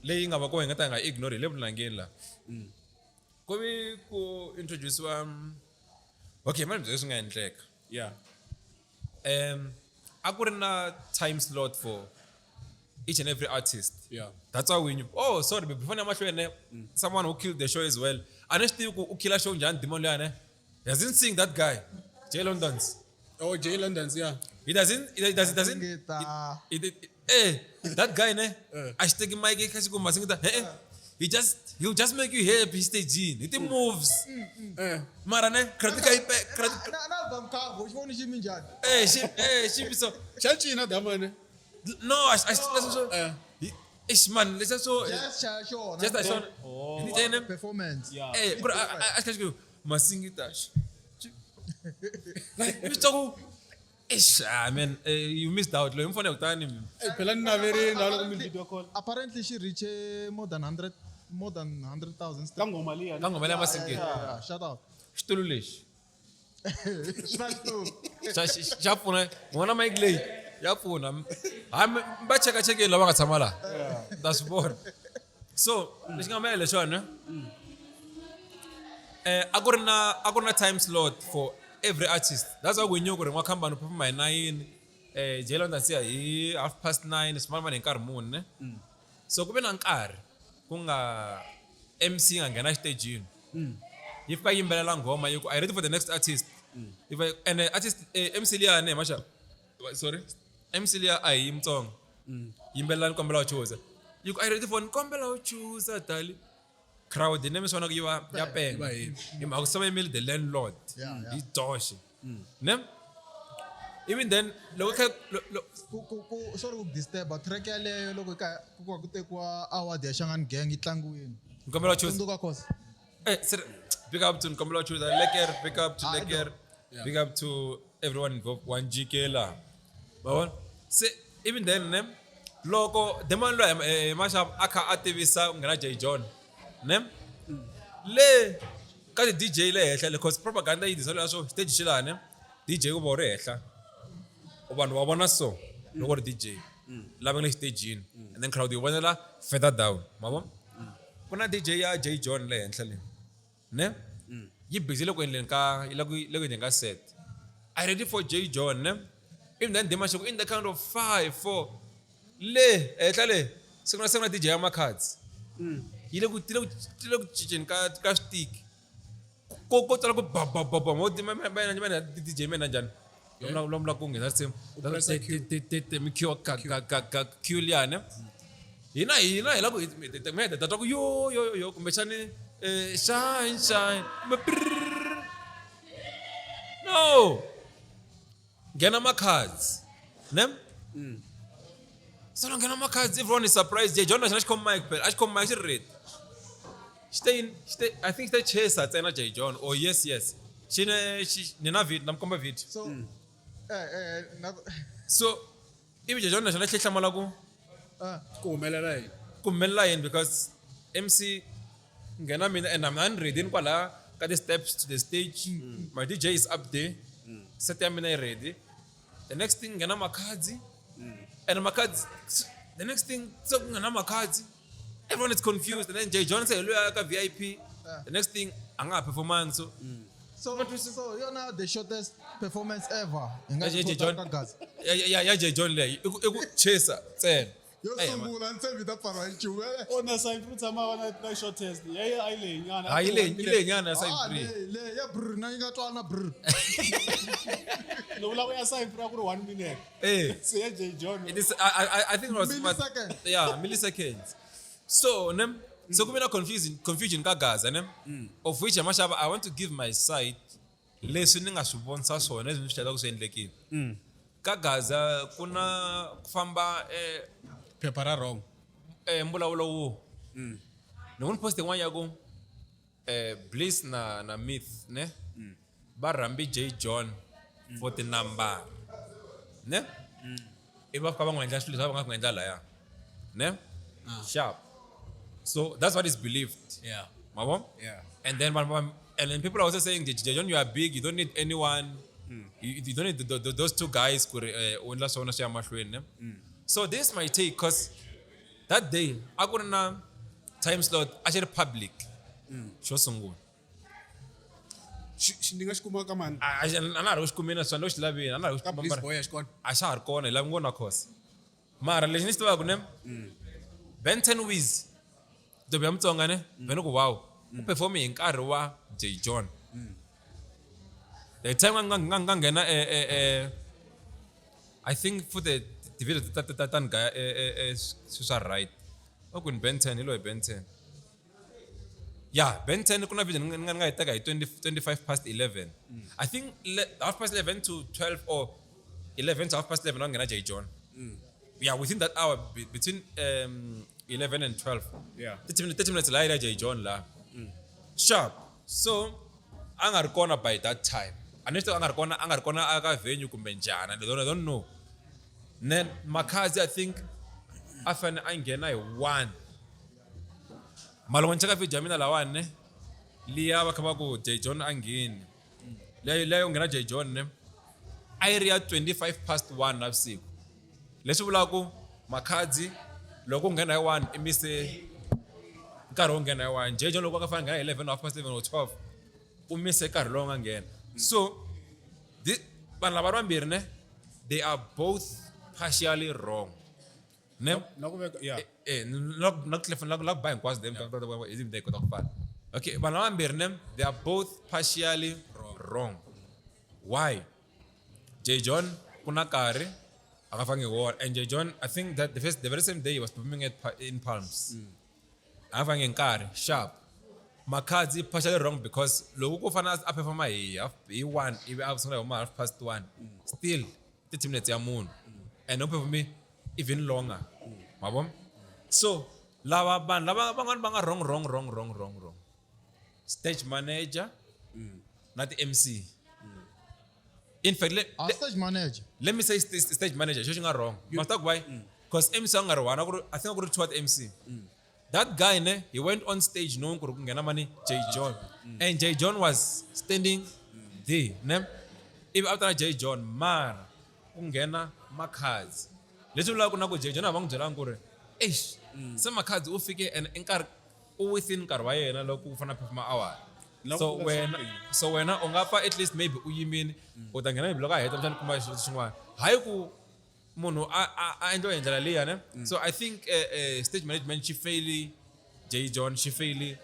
[SPEAKER 1] leyi nga va ko hi nga ta nga ignore hi le vunangeni la ku vi ku introduce okay manje swi nga endleka
[SPEAKER 2] Yeah.
[SPEAKER 1] a ku ri na time slot for each and every artist.
[SPEAKER 2] Yeah.
[SPEAKER 1] That's why we knew. Oh, sorry, but before Namashwene, someone who killed the show as well. And still who killed show Jan Dimoliane. He doesn't sing that guy. Jay London's.
[SPEAKER 2] Oh, Jay London's, yeah.
[SPEAKER 1] He doesn't. That guy ne. I stick in my gig kasi ko masing that. He'll just make you happy stage. It moves. Mara ne. Kritika ipe.
[SPEAKER 3] na album ka ho xivoni xi minjani
[SPEAKER 1] She so.
[SPEAKER 2] Chachina damane.
[SPEAKER 1] No, I listen so. Ish man, listen so.
[SPEAKER 3] just show
[SPEAKER 1] Just a shot. Ini jane.
[SPEAKER 3] performance
[SPEAKER 2] Yeah.
[SPEAKER 1] Bro, I can't go. Masingita. Like, Mr. Ish, man, you missed out. Lo mfone utani.
[SPEAKER 2] Phela nina very ndalo ku video call.
[SPEAKER 3] apparently she reach more than 100,000
[SPEAKER 2] Kangoma liya.
[SPEAKER 1] Ngangomela masingita.
[SPEAKER 3] yeah, shout out
[SPEAKER 1] Xitulu lexi.
[SPEAKER 3] smash too
[SPEAKER 1] Xa pfuna. Ngona mic leyi. Ya pfuna. Hayi ba cheka lava nga tshama la. That's born. So, lexi nga mela lexona. A ku ri na time slot for every artist. That's why we knew ku ri n'wakhamba ni perform by 9. Jay London siya hi 9:30 small ni nkarhi muni. So ku ve na nkarhi ku nga MC nga nghena stage yi fika yimbelela ngoma yi ku I ready for the next artist. If I and artist MC liya ne masha. Sorry. MC liya a hi Mtsonga. Yimbelela nkombela u choose. You I ready for nkombela u choose dali. Crowd the name is one of you ya pen. You must say the landlord.
[SPEAKER 3] Yeah.
[SPEAKER 1] He's dosh. Ne? Even then look
[SPEAKER 3] sorry ku disturb but track yaleyo loko ku tekiwa award ya Xangani Gang yi tlangiwini
[SPEAKER 1] nkombela u choose.
[SPEAKER 3] tsundzuka kosa
[SPEAKER 1] Sir, big up to Nkombela Choose, Lekker, big up to Lekker, big up to everyone involved, 1GK la. But say even then, ne, loco, the man lo mashup aka activisa ngana J John, ne, le, kasi DJ le ehla, because propaganda is also stage shila ne, DJ ubore ehla, uban wabona so, logo DJ, labeng stage in, and then crowd ubona la further down, mabo, kuna DJ ya J John le ehla le. Ne? Yi busy loko endleni ka loko endleni ka set. I ready for J John ne? Even then they must in the count of 5 4 le ehla le sekuna DJ ama cards. Yile ku chicken ka stick. Ko tsala ko ba mo di mana DJ mena njani. Lomla ku ngena sim. Mi Q liane. Yina la ku me da to yo kumbechani shine. No. Gena my cards. Nem? So long gena my cards. Everyone is surprised. Jay John is come mic. I come mic read. Stay. I think they chase at Jay John. Oh yes. She nina vid. Nam come vid.
[SPEAKER 3] so
[SPEAKER 1] So if Jay John is not chase malagu. Kumelela because MC ngena mina and I'm not reading kwala got the steps to the stage. My DJ is up there. Set ya mina ready. The next thing ngena makadzi. And makadzi the next thing so ngena makadzi. Everyone is confused and then Jay John say loya ka VIP. The next thing anga performance
[SPEAKER 3] so you're now the shortest performance ever
[SPEAKER 1] Jay John. Yeah Jay John le. Iku chaser tsena.
[SPEAKER 3] yo sungula ntse vita parwa nchume
[SPEAKER 2] Ona sign fruits ama wana short test. Yeye aile nyana.
[SPEAKER 1] Ile nyana sign free.
[SPEAKER 3] le ya brr na inga twana brr
[SPEAKER 2] Lo la ya sign free akuru 1 minute. Say J John.
[SPEAKER 1] It is I think it was
[SPEAKER 3] Millisecond.
[SPEAKER 1] Milliseconds. So so kumina confusion ka Gaza of which amashaba I want to give my side lesson ngasubonisa sona ezinishela kusendlekini. Ka Gaza kuna kufamba
[SPEAKER 2] Prepare wrong.
[SPEAKER 1] mbulavulo wo. Ni post one yago Bliss na Myth ne ba rambi J John for the number ne iba ka bangwa ndla swilo nga ngenda la ya ne sharp. So that's what is believed.
[SPEAKER 2] Yeah.
[SPEAKER 1] Mabo?
[SPEAKER 2] Yeah.
[SPEAKER 1] And then people are also saying, J John, you are big, you don't need anyone. You don't need those two guys. So this is my take, because that day, I got a time slot, actually public. Show some good.
[SPEAKER 2] Ni nga xi kuma ka mani
[SPEAKER 1] a na ha ri ku xi kumeni swona lo xi laveni a na ha ri ku
[SPEAKER 2] ka
[SPEAKER 1] xi
[SPEAKER 2] Bliss
[SPEAKER 1] kuma
[SPEAKER 2] Boy a xi kona
[SPEAKER 1] a xa ha ri kona hi lavi ngona khosa mara lexi ni xi tivaka ne Ben 10 Wiz ntombi ya Mutsonga ne veni ku wow u performe hi nkarhi wa J John the time nga nghena I think for the video ta ni gaya swa right oku ni Ben 10 hi lo hi Ben 10 yeah Ben 10 kuna video ni nga yi teka hi 25:11 I think 11:30 to 12 or 11 to 11:30 wa nghena J John yeah within that hour between 11 and 12
[SPEAKER 2] Yeah.
[SPEAKER 1] 30 minutes la ila J John la sharp so a nga ri kona by that time anexto a nga ri kona aka venue kumbe njhani I don't know then Makhazi I think a fane a nghena hi 1 maloko ni cheka video ya mina lawani ne liya va kha va ku J John a ngheni leyo nghena J John ne a yi ri ya 1 navusiku leswi vulaka ku Makhazi loko u nghena hi 1 i mise nkarhi wo nghena hi 1 J John loko a ka fane nghena hi 11:30 or 12 u mise nkarhi lowu nga nghena so vanhu lava vambirhi ne they are both partially wrong ne
[SPEAKER 2] na ku veka yeah
[SPEAKER 1] not by hinkwaswo them they kota ku fana okay vanhu lava vambirhi ne they are both partially wrong why J John kuna nkarhi a nga fangi wona and J John I think that the very same day he was performing in Palms a nga fangi nkarhi sharp Makhazi partially wrong because loko ku fana a performa hi 1 ivi a sungula hi 1:30 still 30 minutes ya munhu and no performe even longer mabo so lava vanhu lava van'wana va nga wrong stage manager na the MC in fact
[SPEAKER 3] stage manager
[SPEAKER 1] let me say stage manager xo xi nga wrong must talk why because MC a nga ri one I think ku ri toward MC that guy ne he went on stage no ku ri ku nghena mani J John and J John was standing there ne if after J John mara ku nghena Makhazi leswi vulaka ku na ku J John a va n'wi byelanga ku ri eish se Makhazi u fike and nkarhi u within nkarhi wa yena loko ku fana performa hour so wena u nga fa at least maybe u yimini u ta nghena loko a heta mhlawumbe kuma xilo xin'wana hayi ku munhu a endliwa hi ndlela liya ne so I think stage management xi faili J John xi faili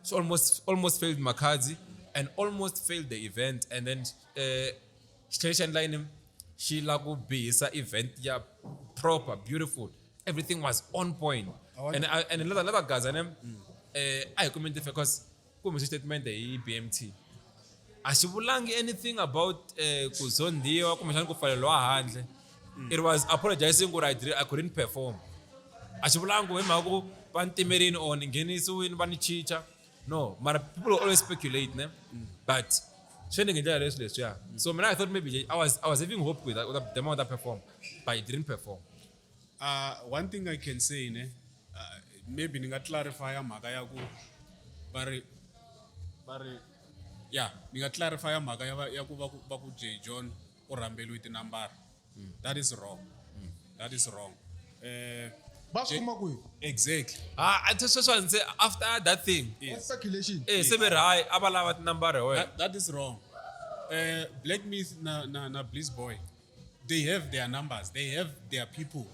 [SPEAKER 1] she almost failed Makhazi and almost failed the event and then station line xi la ku bihisa event ya proper beautiful everything was on point and another gaza ne a hi comment because kumbe statement hi BMT a xi vulangi anything about ku zondiwa kumbe xana ku pfaleliwa handle it was apologizing ku I couldn't perform a xi vulangi hi mhaka ku va ntimerini or ni nghenisiwini va ni chicha no mara people always speculate ne but swi ni ngendlela leswiya so mina I thought maybe I was having hope with the amount that perform but it didn't perform
[SPEAKER 2] one thing I can say ne maybe ni nga clarify mhaka ya ku bari yeah ni nga clarify mhaka ya ku va ku J John u rhambeliwe tinambara that is wrong that is wrong
[SPEAKER 3] va swi kuma kwihi
[SPEAKER 2] exactly
[SPEAKER 1] I just want to say after that thing
[SPEAKER 3] speculation
[SPEAKER 1] se ve ri hayi a va lava tinambara hi wena
[SPEAKER 2] that is wrong Black Myth na Bliss Boy they have their numbers they have their people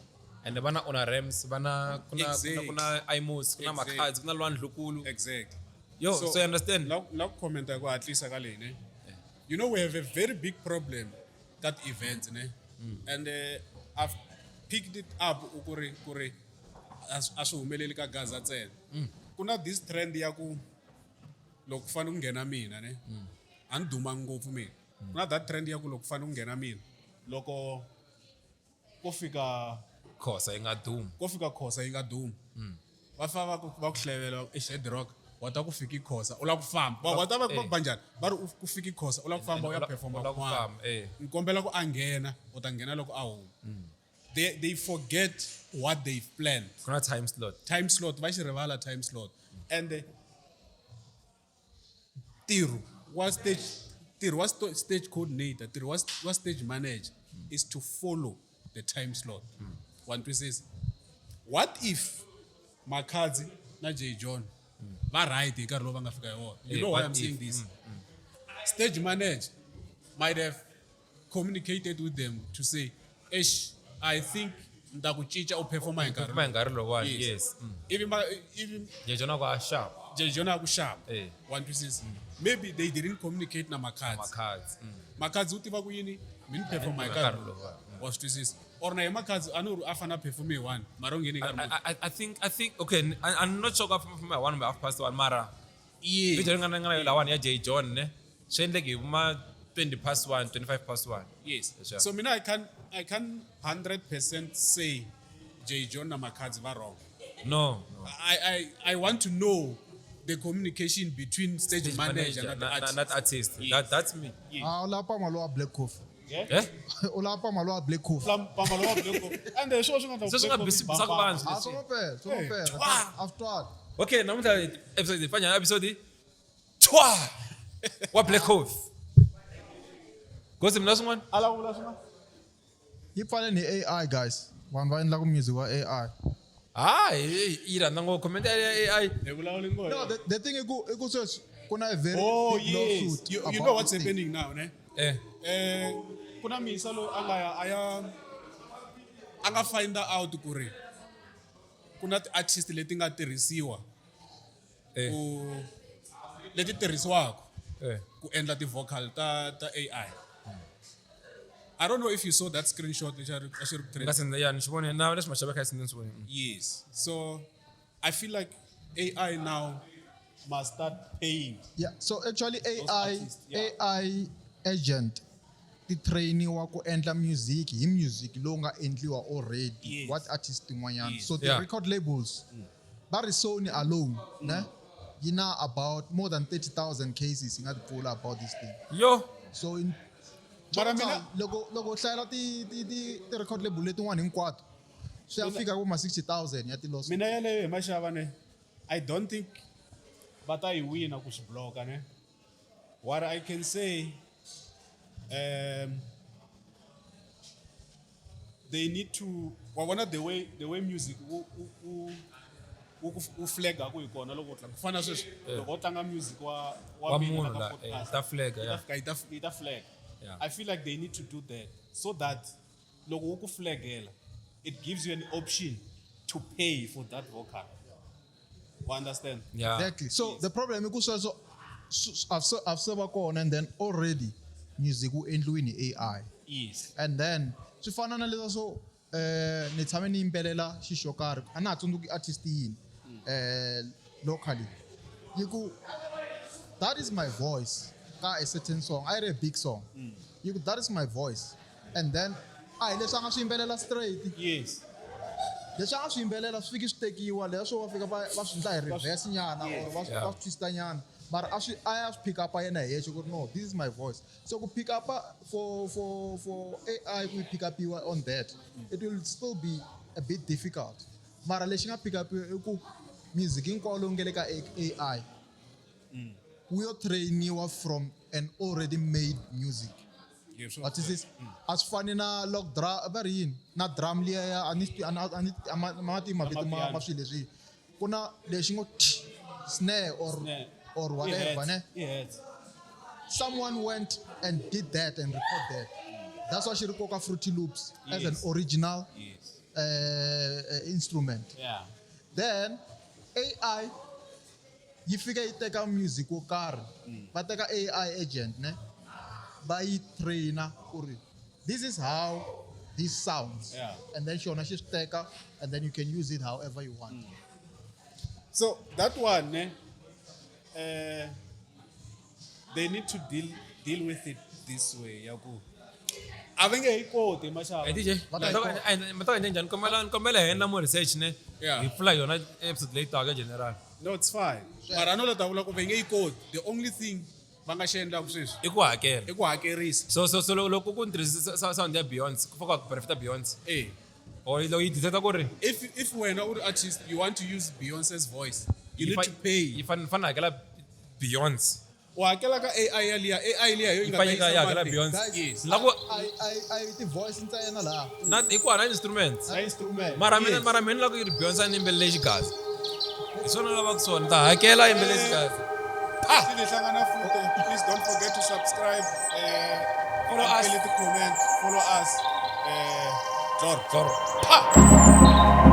[SPEAKER 1] and vana ona Rams vana
[SPEAKER 2] Exactly.
[SPEAKER 1] kuna Imus kuna
[SPEAKER 2] Exactly.
[SPEAKER 1] Makhazi kuna Lwandlukulu
[SPEAKER 2] exactly
[SPEAKER 1] yo so you understand
[SPEAKER 2] la comment ko at least ka leni you know we have a very big problem that event ne and I've picked it up ukuri as humeleli ka Gaza ntsena kuna this trend ya ku loko fana ku nghena mina ne an duma ngopfu mina kuna that trend ya ku loko fana ku nghena mina loko ko fika
[SPEAKER 1] khosa yi nga dumi
[SPEAKER 2] khosa yi nga dumi va fa va ku hlevela Head Rock wa ta ku fika khosa u la ku famba wa ta va ku banjani va ri ku fika khosa u la ku famba u ya performa
[SPEAKER 1] u la ku famba,
[SPEAKER 2] nkombela ku a nghena u ta nghena loko a huma they forget what they've planned
[SPEAKER 1] kuna time slot
[SPEAKER 2] va xi rivala time slot and tirho wa stage coordinator tirho wa stage manager is to follow the time slot one twisisa what if Makhazi na J John va right hi nkarhi lowu va nga fika hi wona you know why I'm saying this stage manager might have communicated with them to say, I think ndakuchicha uperforma
[SPEAKER 1] Kuma ngari lowani, yes.
[SPEAKER 2] even
[SPEAKER 1] Jejona kwa sharp.
[SPEAKER 2] Jejona ku sharp.
[SPEAKER 1] Eh.
[SPEAKER 2] One pieces. Maybe they didn't communicate na
[SPEAKER 1] Cards.
[SPEAKER 2] macards. Macards utiva kuyini min perform my
[SPEAKER 1] Ngari
[SPEAKER 2] card.
[SPEAKER 1] lowani.
[SPEAKER 2] Was pieces. Or na macards anu afana perform one. Marongeni kar.
[SPEAKER 1] I think okay, I'm not sure if my 1 by half past 1 mara.
[SPEAKER 2] Yeah.
[SPEAKER 1] Vijay ngana la 1 ya J John ne. Shende ke uma 20 past 1, 25 past 1.
[SPEAKER 2] Yes.
[SPEAKER 1] Sure.
[SPEAKER 2] So mina I can 100% say J John na macards were wrong.
[SPEAKER 1] No.
[SPEAKER 2] I want to know the communication between stage manager and the artist.
[SPEAKER 1] Not artist.
[SPEAKER 2] Yes.
[SPEAKER 1] That's me.
[SPEAKER 3] Ulapha malo wa Black Coffee.
[SPEAKER 1] Eh?
[SPEAKER 3] Ulapha malo wa Black Coffee.
[SPEAKER 2] And the show shonga
[SPEAKER 1] So songa busy kubanzi.
[SPEAKER 3] Sono after
[SPEAKER 1] Okay, namuhla episode ifanya episode twa wa Black Hole. Gosi mna sungwana?
[SPEAKER 3] yifana ne-AI guys vanhu va endla ku music wa AI.
[SPEAKER 1] Ira nango comment AI.
[SPEAKER 3] No, the thing is ku sweswi ku na a very
[SPEAKER 2] Oh
[SPEAKER 3] big
[SPEAKER 2] yes.
[SPEAKER 3] lawsuit
[SPEAKER 2] You
[SPEAKER 3] about
[SPEAKER 2] know what's
[SPEAKER 3] this thing.
[SPEAKER 2] happening now, ne?
[SPEAKER 1] Eh.
[SPEAKER 2] Kuna misa lo anga find out kuri kuna artist leti nga tirhisiwa ku leti tirhisiwaka ku endla ti vocal ta AI. I don't know if you saw that screenshot which I should trade.
[SPEAKER 1] Ngasenza yani shibone na lesima shabeka isinto sibone.
[SPEAKER 2] Yes. So I feel like AI now must start paying.
[SPEAKER 3] Yeah, so actually
[SPEAKER 2] artists, yeah.
[SPEAKER 3] AI agent ti trainiwa ku endla music hi music lowu nga endliwa already.
[SPEAKER 2] Yes.
[SPEAKER 3] What artist tin'wanyana.
[SPEAKER 2] Yes.
[SPEAKER 3] So the
[SPEAKER 1] Yeah.
[SPEAKER 3] record labels ba ri Sony alone ne yi na about more than 30,000 cases yi nga ti pfula about this thing.
[SPEAKER 1] Yo.
[SPEAKER 3] So in
[SPEAKER 2] But I
[SPEAKER 3] total,
[SPEAKER 2] mean,
[SPEAKER 3] loko hlayela ti record label letin'wana hinkwato swi ya fika kuma 60,000 ya ti lawsuit.
[SPEAKER 2] mina yaleyo hi maxava ne I don't think va ta yi wina ku xi bloka ne. What I can say they need to wabona the way music u flaga ku hi kona loko ku fana sweswi loko u tlanga music wa mina
[SPEAKER 1] munhu
[SPEAKER 2] ka
[SPEAKER 1] la,
[SPEAKER 2] podcast,
[SPEAKER 1] ta flag,
[SPEAKER 2] yi ta
[SPEAKER 1] yeah.
[SPEAKER 2] fika yi ta flag.
[SPEAKER 1] Yeah.
[SPEAKER 2] I feel like they need to do that so that loko u ku flagela it gives you an option to pay for that vocal. You understand?
[SPEAKER 1] Yeah.
[SPEAKER 3] Exactly. So the problem is also I've server kona and then already music wu endliwe ni AI.
[SPEAKER 2] Yes.
[SPEAKER 3] And then swi fana na leswa so ni tshame ni yimbelela xixo karhi a na ha tsundzuki artist yini locally yi ku that is my voice ka a certain song I a big song yi ku that is my voice and then a hi leswi a nga swi yimbelela straight
[SPEAKER 2] Yes.
[SPEAKER 3] leswi a nga swi yimbelela swi fiki swi tekiwa leswo va fika va swi endla hi reverse nyana or va
[SPEAKER 1] Yeah.
[SPEAKER 3] swi twista nyana but a ya swi pick up yena hi yexe ku ri no this is my voice so ku pick up for AI ku pick up on that it will still be a bit difficult mara lexi nga pick up i ku music hinkwawo lowu nge le ka AI wu yo trainiwa from an already made music.
[SPEAKER 2] Yes.
[SPEAKER 3] What is this? As funny na log drum, very yini na drum liya ya amati mavito ma swilo leswi. Kuna lexi ngo snare or whatever ne.
[SPEAKER 2] Yes.
[SPEAKER 3] Someone went and did that and recorded that. That's why she recorded Fruity Loops as an
[SPEAKER 2] Yes.
[SPEAKER 3] original
[SPEAKER 2] Yes.
[SPEAKER 3] instrument.
[SPEAKER 2] Yeah.
[SPEAKER 3] Then AI yi fika yi teka music wo karhi va teka AI agent ne va yi traina ku ri this is how this sounds
[SPEAKER 2] Yeah.
[SPEAKER 3] and then xona xi swi teka and then you can use it however you want.
[SPEAKER 2] So that one, they need to deal with it this way. Yaku. Avenge ikoti mashaba.
[SPEAKER 1] DJ, matoka njani komela hena mo research ne.
[SPEAKER 2] Yeah.
[SPEAKER 1] Hi pfula yona episode leyi taka general.
[SPEAKER 2] No, it's fine. But I know that avula ku venge ikoti. The only thing va nga xi endlaku sweswi
[SPEAKER 1] I ku hakela.
[SPEAKER 2] i ku hakerisa.
[SPEAKER 1] So loko ku tirhisa sound ya Beyonce, ku fika ku benefita Beyonce.
[SPEAKER 2] Eh.
[SPEAKER 1] Or lo yi detecta ku ri
[SPEAKER 2] If when an artist you want to use Beyonce's voice, you need to pay.
[SPEAKER 1] yi fana hakela Beyonce.
[SPEAKER 2] U hakela ka AI liya yo
[SPEAKER 1] Yi fane ka hakela Beyonce.
[SPEAKER 2] Yes.
[SPEAKER 1] Lako
[SPEAKER 3] I ti voice ntsena laha
[SPEAKER 1] na i ku hana instruments.
[SPEAKER 2] Na instrument.
[SPEAKER 1] Mara
[SPEAKER 2] Yes.
[SPEAKER 1] mina loko yi ri Beyonce ni yimbelele Xigaza. Hi swona lava ku swona ta hakela yimbelele Xigaza.
[SPEAKER 2] Please don't forget to subscribe.
[SPEAKER 1] Follow us.
[SPEAKER 2] Comment. Follow us. Zor.
[SPEAKER 1] Zor. Pa!